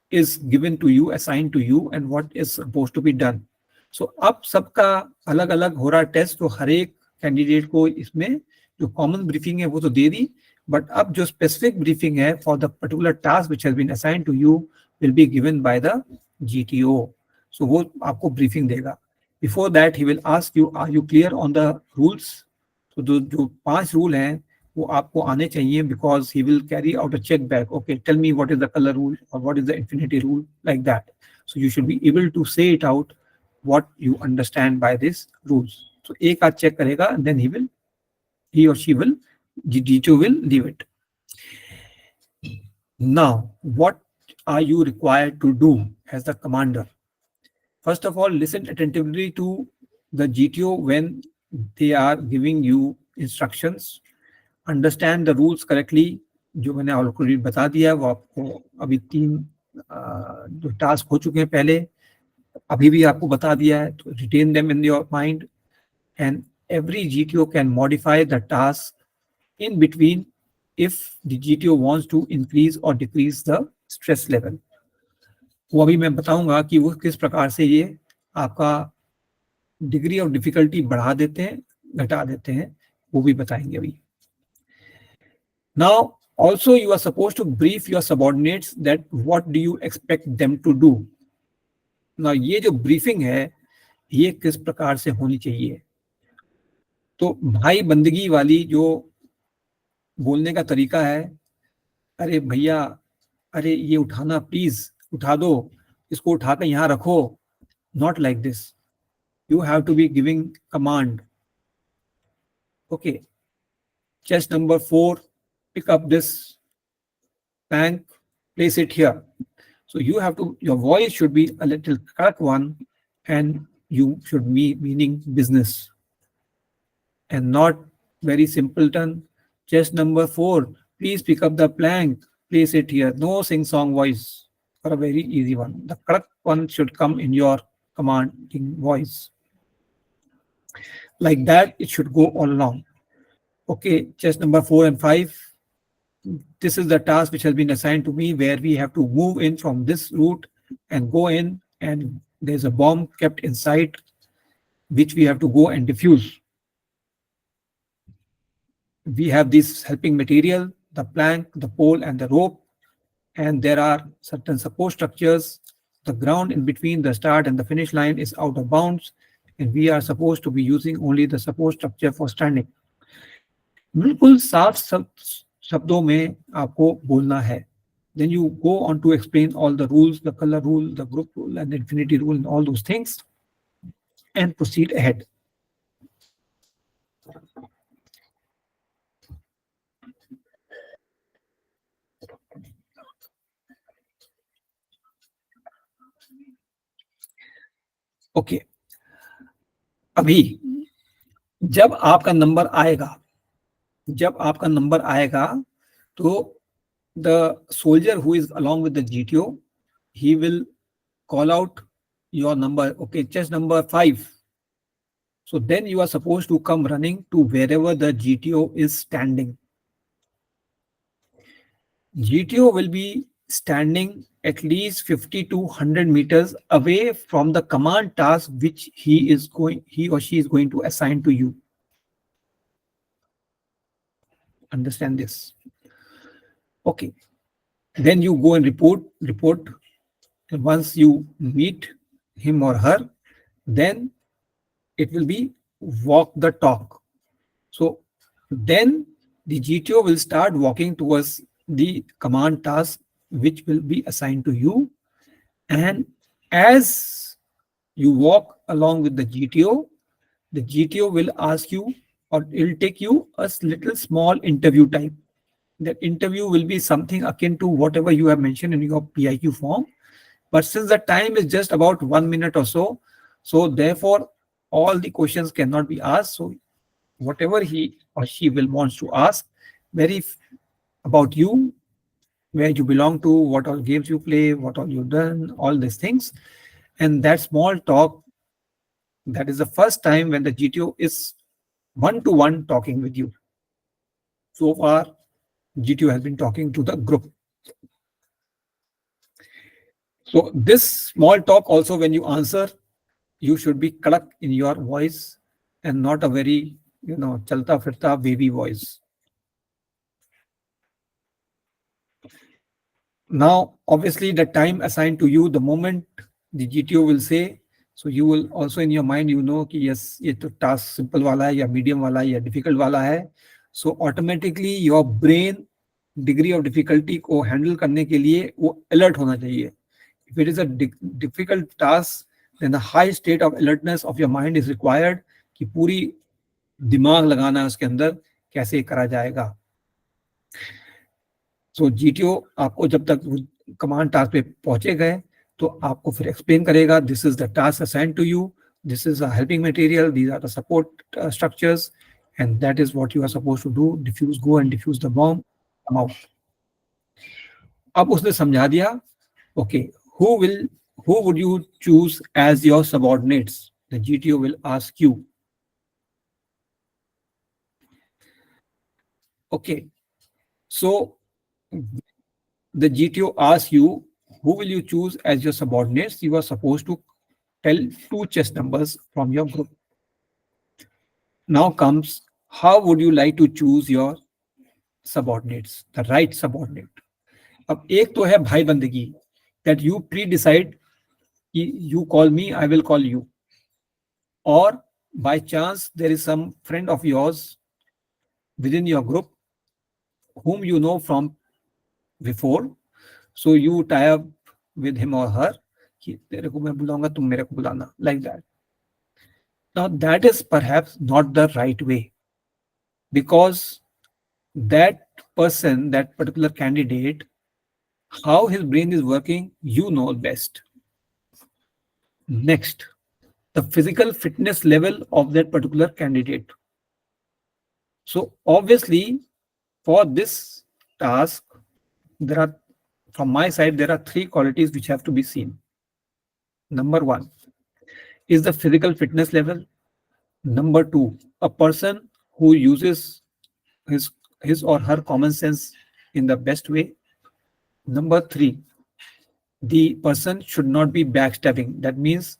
is given to you, assigned to you, and what is supposed to be done. So अब सबका अलग अलग हो रहा टेस्ट, तो हर एक कैंडिडेट को इसमें जो कॉमन ब्रीफिंग है वो तो दे दी, बट अब जो स्पेसिफिक ब्रीफिंग है for the particular task which has been assigned to you will be given by the GTO. So वो आपको ब्रीफिंग देगा. Before that he will ask you, are you clear on the rules. तो जो 5 rule हैं वो आपको आने चाहिए, because he will carry out a check back. Okay, tell me what is the colour rule और what is the infinity rule, like that. So you should be able to say it out what you understand by these rules. So एक आध check करेगा, then he or she will, D2 will leave it. Now, what are you required to do as the commander? First of all, listen attentively to the GTO when they are giving you instructions. Understand the rules correctly. जो मैंने already बता दिया वो आपको अभी 3 जो task हो चुके हैं पहले, अभी भी आपको बता दिया है. तो retain them in your mind, and every GTO can modify the task in between if the GTO wants to increase or decrease the stress level. वो अभी मैं बताऊंगा कि वो किस प्रकार से ये आपका डिग्री ऑफ डिफिकल्टी बढ़ा देते हैं, घटा देते हैं, वो भी बताएंगे अभी. Now also you are supposed to brief your subordinates that what do you expect them to do. Now ये जो ब्रीफिंग है ये किस प्रकार से होनी चाहिए. तो भाई बंदगी वाली जो बोलने का तरीका है, अरे भैया, अरे ये उठाना प्लीज, उठा दो, इसको उठा कर यहाँ रखो, not like this. You have to be giving command. Okay, chest number 4, pick up this plank, place it here. So you have to, your voice should be a little crack one, and you should be meaning business and not very simpleton. Chest number 4, please pick up the plank, place it here. No sing-song voice, for a very easy one. The correct one should come in your commanding voice. Like that, it should go all along. Okay, chest number 4 and 5. This is the task which has been assigned to me, where we have to move in from this route and go in, and there's a bomb kept inside which we have to go and defuse. We have this helping material, the plank, the pole and the rope, and there are certain support structures. The ground in between the start and the finish line is out of bounds, and we are supposed to be using only the support structure for standing. बिल्कुल साफ शब्दों में आपको बोलना है. Then you go on to explain all the rules, the color rule, the group rule and the infinity rule and all those things, and proceed ahead. Okay, अभी जब आपका नंबर आएगा, तो the soldier who is along with the GTO, he will call out your number. Okay, chest number 5. So then you are supposed to come running to wherever the GTO is standing. GTO will be standing at least 50 to 100 meters away from the command task which he or she is going to assign to you. Understand this? Okay. Then you go and report, And once you meet him or her, then it will be walk the talk. So then the GTO will start walking towards the command task which will be assigned to you. And as you walk along with the GTO will ask you, or it will take you a little small interview time. That interview will be something akin to whatever you have mentioned in your PIQ form. But since the time is just about 1 minute or so, so therefore all the questions cannot be asked. So whatever he or she will wants to ask, very about you, where you belong to, what all games you play, what all you've done, all these things. And that small talk, that is the first time when the GTO is one-to-one talking with you. So far, GTO has been talking to the group. So this small talk also, when you answer, you should be correct in your voice and not a very, chalta firta baby voice. Now, obviously, the time assigned to you, the moment the GTO will say, so you will also in your mind, कि yes, ये तो task simple वाला है या medium वाला है या difficult वाला है. So automatically your brain degree of difficulty को handle करने के लिए वो alert होना चाहिए. If it is a difficult task, then a high state of alertness of your mind is required कि पूरी दिमाग लगाना है उसके अंदर कैसे करा जाएगा. सो जीटीओ आपको जब तक कमांड टास्क पे पहुंचे गए तो आपको फिर एक्सप्लेन करेगा, this is the task assigned to you, this is a helping material, these are the support structures and that is what you are supposed to do, defuse, go and defuse the bomb, come out. अब उसने समझा दिया. Okay, who would you choose as your subordinates? The GTO will ask you. Okay, so the GTO asks you, who will you choose as your subordinates? You are supposed to tell 2 chess numbers from your group. Now comes, how would you like to choose your subordinates, the right subordinate? अब एक तो है भाई बंदगी, that you pre-decide, you call me, I will call you. Or by chance there is some friend of yours within your group whom you know from before, so you tie up with him or her कि तेरे को मैं बुलाऊंगा, तुम मेरे को बुलाना, like that. Now that is perhaps not the right way, because that person, that particular candidate, how his brain is working, you know best. Next, the physical fitness level of that particular candidate. So obviously, for this task, from my side, there are 3 qualities which have to be seen. Number 1 is the physical fitness level. Number 2, a person who uses his or her common sense in the best way. Number 3, the person should not be backstabbing. That means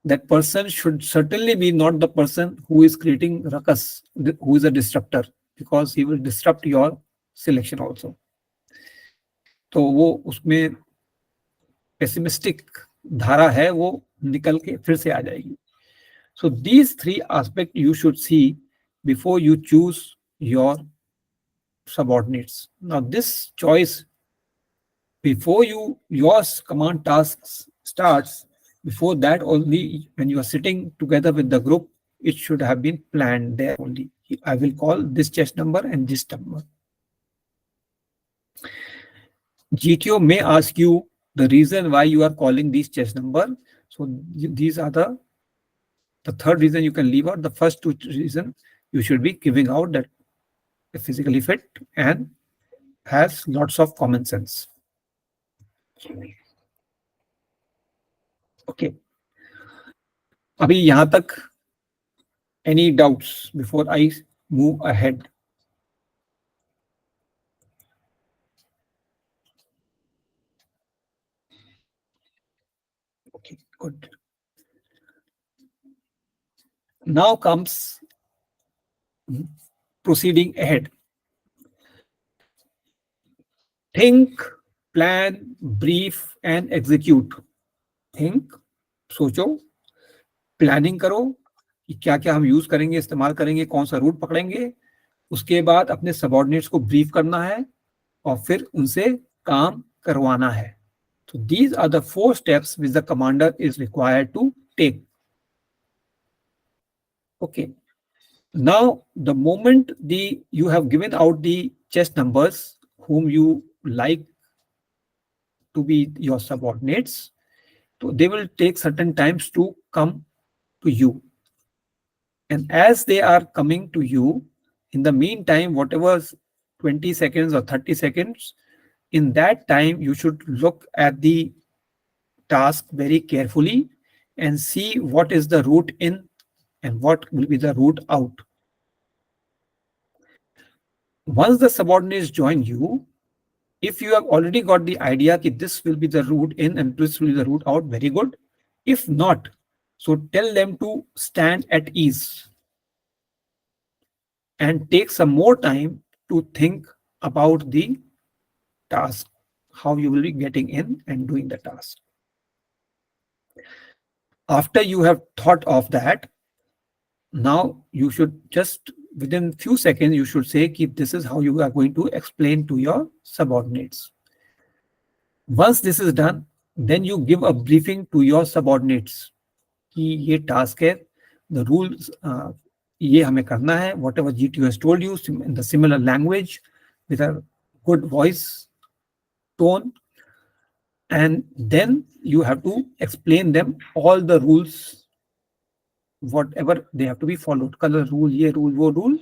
that person should certainly be not the person who is creating ruckus, who is a disruptor, because he will disrupt your selection also. तो वो उसमें pessimistic धारा है, वो निकल के फिर से आ जाएगी. So these 3 aspects you should see before you choose your subordinates. Now this choice, before your command tasks starts, before that only, when you are sitting together with the group, it should have been planned there only. I will call this chess number and this number. GTO may ask you the reason why you are calling these chess number. So these are the third reason you can leave out. The first 2 reasons you should be giving out, that physically fit and has lots of common sense. Okay. अभी यहाँ तक any doubts before I move ahead? Okay, good. Now comes proceeding ahead. Think, plan, brief and execute. Think, सोचो, planning करो कि क्या क्या हम use करेंगे, इस्तेमाल करेंगे, कौन सा रूट पकड़ेंगे. उसके बाद अपने सबऑर्डिनेट्स को ब्रीफ करना है और फिर उनसे काम करवाना है. So these are the 4 steps which the commander is required to take. Okay. Now, the moment you have given out the chest numbers whom you like to be your subordinates, so they will take certain times to come to you. And as they are coming to you, in the meantime, whatever 20 seconds or 30 seconds, in that time, you should look at the task very carefully and see what is the route in and what will be the route out. Once the subordinates join you, if you have already got the idea that this will be the route in and this will be the route out, very good. If not, so tell them to stand at ease and take some more time to think about the task, how you will be getting in and doing the task. After you have thought of that, now you should just within few seconds you should say that this is how you are going to explain to your subordinates. Once this is done, then you give a briefing to your subordinates कि ये task है, the rules ये हमें करना है, whatever GTO has told you in the similar language with a good voice tone, and then you have to explain them all the rules, whatever they have to be followed. Color rule, ye rule, wo rule.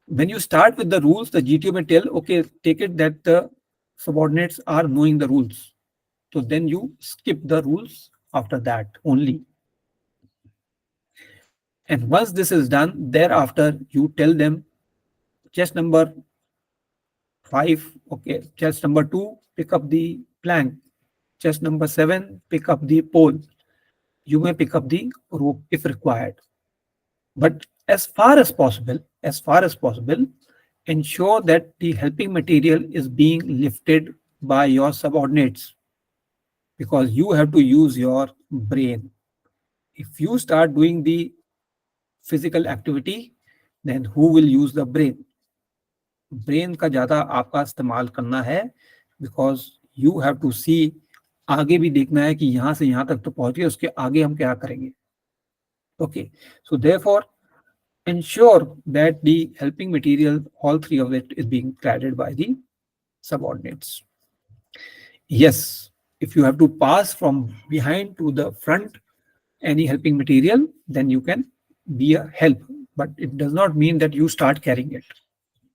When you start with the rules, the GTO may tell, okay, take it that the subordinates are knowing the rules. So then you skip the rules after that only. And once this is done, thereafter you tell them chest number 5, okay, chest number 2, pick up the plank. Chest number 7, pick up the pole. You may pick up the rope if required. But as far as possible, ensure that the helping material is being lifted by your subordinates, because you have to use your brain. If you start doing the physical activity, then who will use the brain? Brain का ज़्यादा आपका इस्तेमाल करना है, because you have to see, आगे भी देखना है कि यहाँ से यहाँ तक तो पहुँच गए, उसके आगे हम क्या करेंगे. Okay, so therefore ensure that the helping material, all 3 of it, is being carried by the subordinates. Yes, if you have to pass from behind to the front any helping material, then you can be a help, but it does not mean that you start carrying it.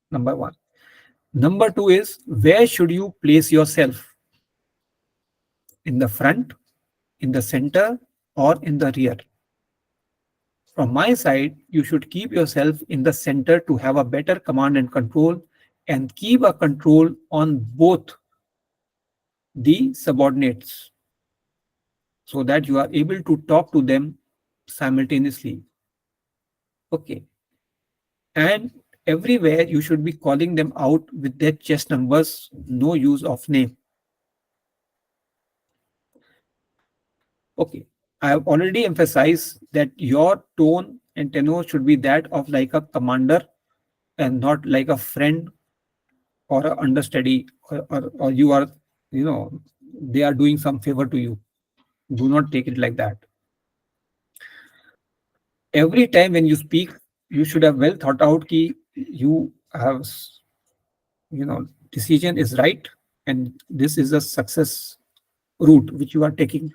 Number 1. Number 2 is, where should you place yourself? In the front, in the center, or in the rear? From my side, you should keep yourself in the center to have a better command and control, and keep a control on both the subordinates so that you are able to talk to them simultaneously. Okay. And everywhere you should be calling them out with their chest numbers, no use of name. Okay. I have already emphasized that your tone and tenor should be that of like a commander and not like a friend or an understudy, or you are, they are doing some favor to you. Do not take it like that. Every time when you speak, you should have well thought out that you have, decision is right and this is a success route which you are taking.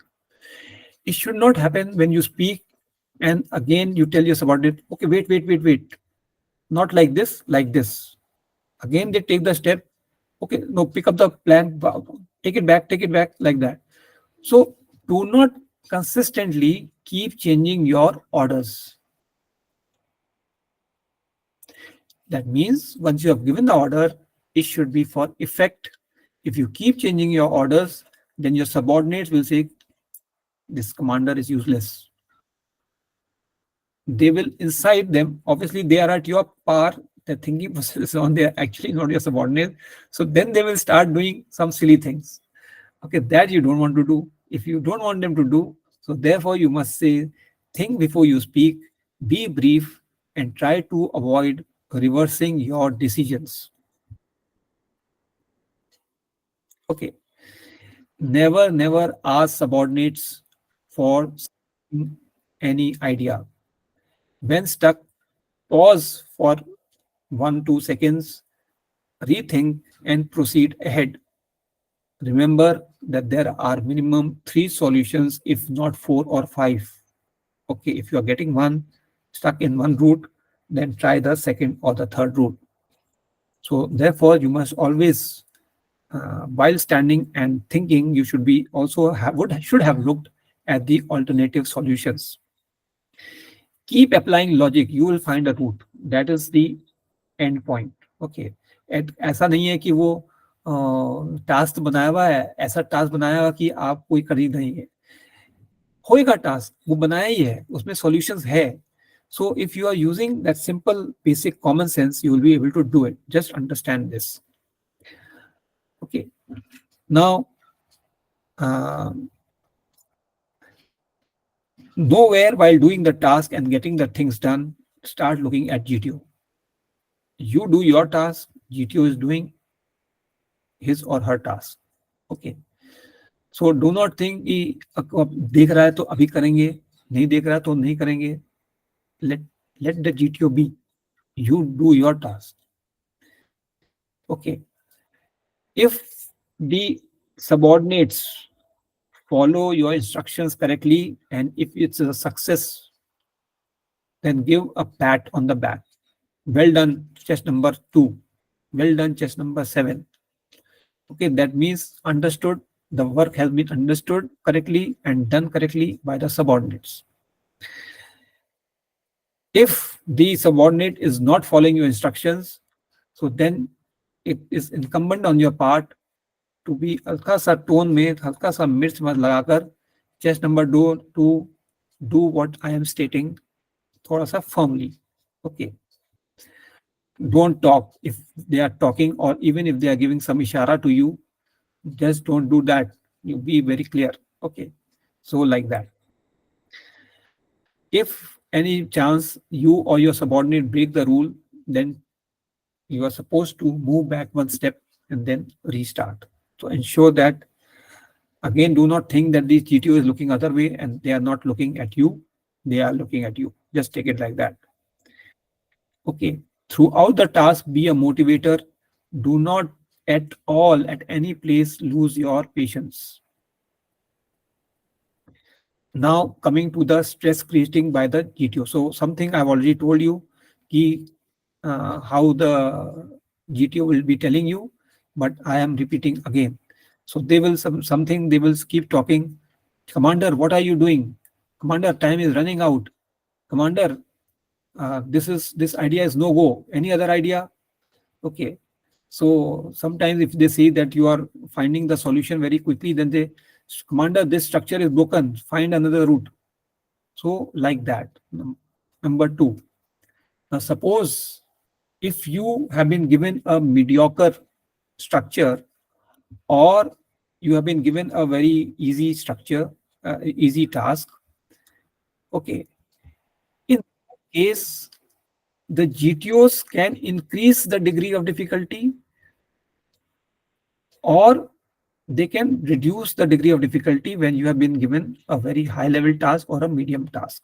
It should not happen when you speak and again you tell your subordinate, okay, wait. Not like this, like this. Again, they take the step. Okay, no, pick up the plan, take it back, like that. So do not consistently keep changing your orders. That means once you have given the order, it should be for effect. If you keep changing your orders, then your subordinates will say, this commander is useless. They will incite them. Obviously, they are at your par Their thinking process is on, they are actually not your subordinate. So then they will start doing some silly things. Okay, that you don't want to do. If you don't want them to do, so therefore you must say, think before you speak, be brief, and try to avoid reversing your decisions. Okay, never ask subordinates for any idea. When stuck, pause for 1-2 seconds, rethink, and proceed ahead. Remember that there are minimum 3 solutions, if not 4 or 5. Okay, if you are getting one stuck in one route, then try the second or the third route. So therefore, you must always, while standing and thinking, you should be also should have looked at the alternative solutions. Keep applying logic, you will find a route. That is the end point. Okay, ऐसा नहीं है कि वो task बनाया हुआ है, ऐसा task बनाया हुआ कि आप कोई कर ही नहीं है, होएगा टास्क, वो बनाया ही है, उसमें सॉल्यूशंस है. So if you are using that simple basic common sense, you will be able to do it. Just understand this. Okay. Now, nowhere while doing the task and getting the things done, start looking at GTO. You do your task, GTO is doing his or her task. Okay. So do not think कि देख रहा है तो अभी करेंगे, नहीं देख रहा है तो नहीं करेंगे. Let the GTO be. You do your task. Okay. If the subordinates follow your instructions correctly, and if it's a success, then give a pat on the back. Well done, chest number 2. Well done, chest number 7. Okay, that means understood. The work has been understood correctly and done correctly by the subordinates. If the subordinate is not following your instructions, so then it is incumbent on your part to be हल्का सा tone में हल्का सा मिर्च मत लगाकर chest number 2 to do what I am stating थोड़ा सा firmly. Okay. Don't talk if they are talking, or even if they are giving some ishara to you, just don't do that. You be very clear. Okay. So like that. If any chance you or your subordinate break the rule, then you are supposed to move back one step and then restart. So ensure that, again, do not think that the GTO is looking other way and they are not looking at you. They are looking at you. Just take it like that. Okay. Throughout the task, be a motivator. Do not at all, at any place, lose your patience. Now coming to the stress creating by the GTO. So something I've already told you, how the GTO will be telling you, but I am repeating again. So they will something they will keep talking. Commander, what are you doing? Commander, time is running out. Commander, this idea is no go. Any other idea? Okay. So sometimes if they see that you are finding the solution very quickly, then they, Commander, this structure is broken. Find another route. So like that. Number 2. Now suppose if you have been given a mediocre structure, or you have been given a very easy structure, easy task. Okay. In that case, the GTOs can increase the degree of difficulty, or they can reduce the degree of difficulty when you have been given a very high level task or a medium task.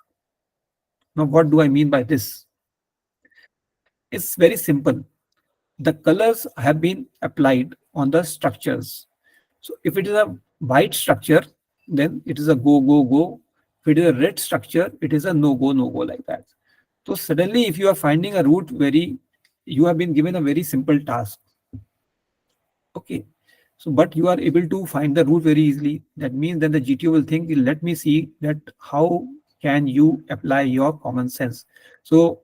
Now, what do I mean by this? It's very simple. The colors have been applied on the structures. So if it is a white structure, then it is a go, go, go. If it is a red structure, it is a no go, no go, like that. So suddenly, if you are finding a route you have been given a very simple task. Okay. So, but you are able to find the route very easily. That means that the GTO will think, let me see that how can you apply your common sense. So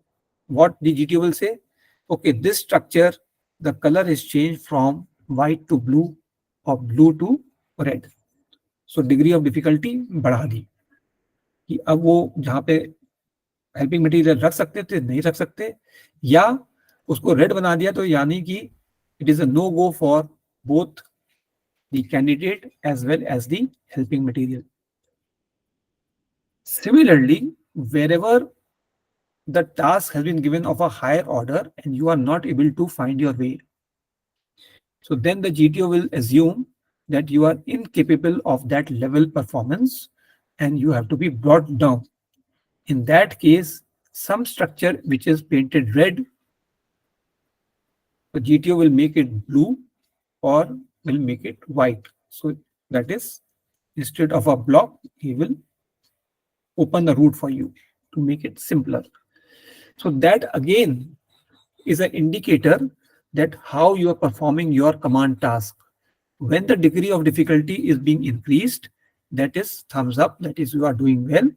what the GTO will say, okay, this structure, the color is changed from white to blue or blue to red. So degree of difficulty बढ़ा दी कि अब वो जहाँ पे helping material रख सकते थे नहीं रख सकते, या उसको रेड बना दिया तो यानी कि it is a no go for both the candidate as well as the helping material. Similarly, wherever the task has been given of a higher order and you are not able to find your way, so then the GTO will assume that you are incapable of that level performance and you have to be brought down. In that case, some structure which is painted red, the GTO will make it blue or will make it white. So that is, instead of a block, he will open the route for you to make it simpler. So that again is an indicator that how you are performing your command task. When the degree of difficulty is being increased, that is thumbs up, that is you are doing well.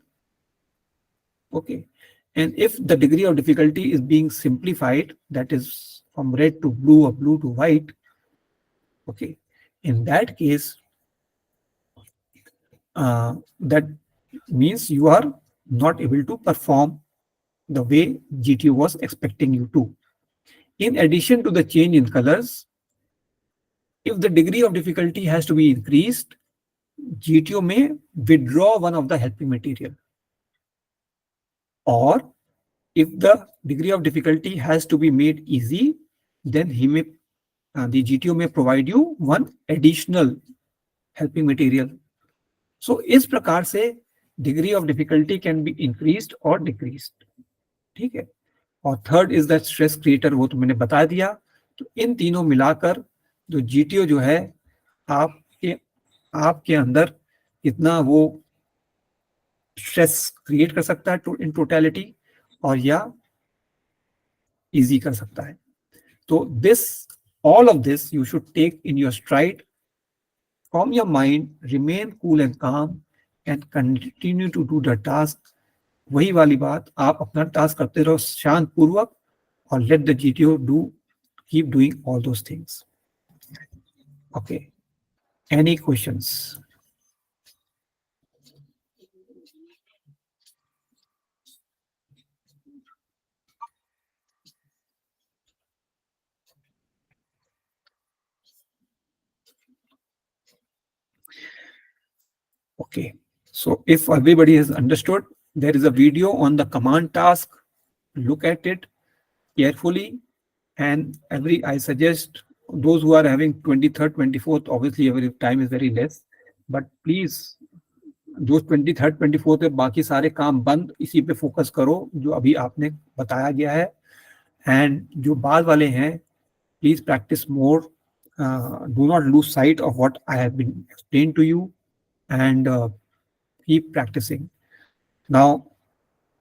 Okay. And if the degree of difficulty is being simplified, that is from red to blue or blue to white, okay, in that case, that means you are not able to perform the way GTO was expecting you to. In addition to the change in colors, if the degree of difficulty has to be increased, GTO may withdraw one of the helping material. Or if the degree of difficulty has to be made easy, then the GTO may provide you one additional helping material. So इस प्रकार से degree of difficulty can be increased or decreased. ठीक है. और third is the stress creator, वो तो मैंने बता दिया. तो इन तीनों मिलाकर जो जीटीओ जो है आपके अंदर कितना वो स्ट्रेस क्रिएट कर सकता है इन टोटलिटी और या इजी कर सकता है. तो this all of this you should take in your stride. From your mind, remain cool and calm and continue to do the task. वही वाली बात, आप अपना टास्क करते रहो शांत पूर्वक और let the GTO keep doing all those things. Okay. Any questions? Okay. So if everybody has understood, there is a video on the command task. Look at it carefully. And I suggest those who are having 23rd, 24th, obviously every time is very less. But please, जो 23rd, 24th है, बाकी सारे काम बंद, इसी पे focus करो जो अभी आपने बताया गया है. एंड जो बाद वाले हैं, please practice more. Do not lose sight of what I have been explained to you and keep practicing. Now,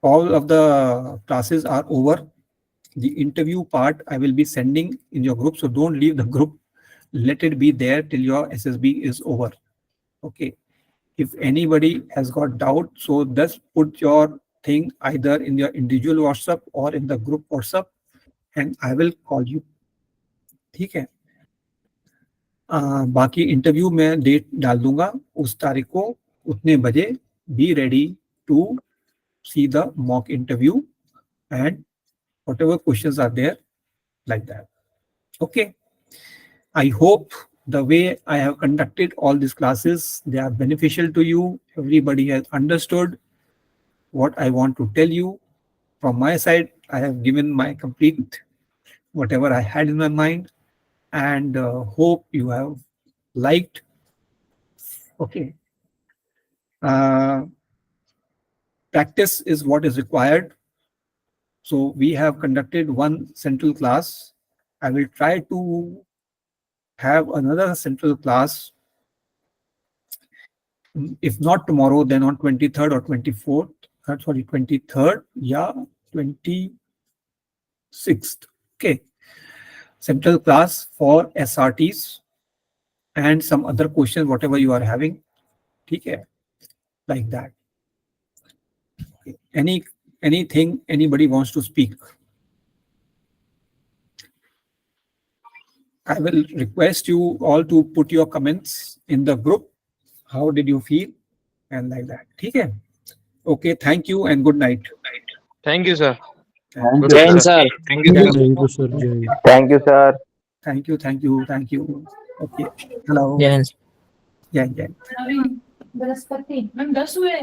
all of the classes are over. The interview part I will be sending in your group, so don't leave the group. Let it be there till your SSB is over. Okay. If anybody has got doubt, so just put your thing either in your individual WhatsApp or in the group WhatsApp and I will call you. ठीक है. बाकी interview में date डाल दूंगा उस तारीख को उतने बजे. Be ready to see the mock interview and whatever questions are there like that. Okay. I hope the way I have conducted all these classes, they are beneficial to you. Everybody has understood what I want to tell you. From my side, I have given my complete whatever I had in my mind and hope you have liked. Okay. Practice is what is required. So we have conducted one central class. I will try to have another central class. If not tomorrow, then on 23rd or 24th. Sorry, 23rd, yeah, 26th. Okay. Central class for SRTs and some other questions, whatever you are having. Okay. Like that. Okay. Anything anybody wants to speak? I will request you all to put your comments in the group. How did you feel? And like that. Okay. Okay. Thank you and good night. Thank you, sir. Thank you, Jai sir. Hind, sir. Thank you, Thank sir. you. Thank you, sir. Jai. Thank you, sir. Thank you. Thank you. Thank you. Okay. Hello. Jai Hind. Yeah. Yeah. Brihaspati 10 हुए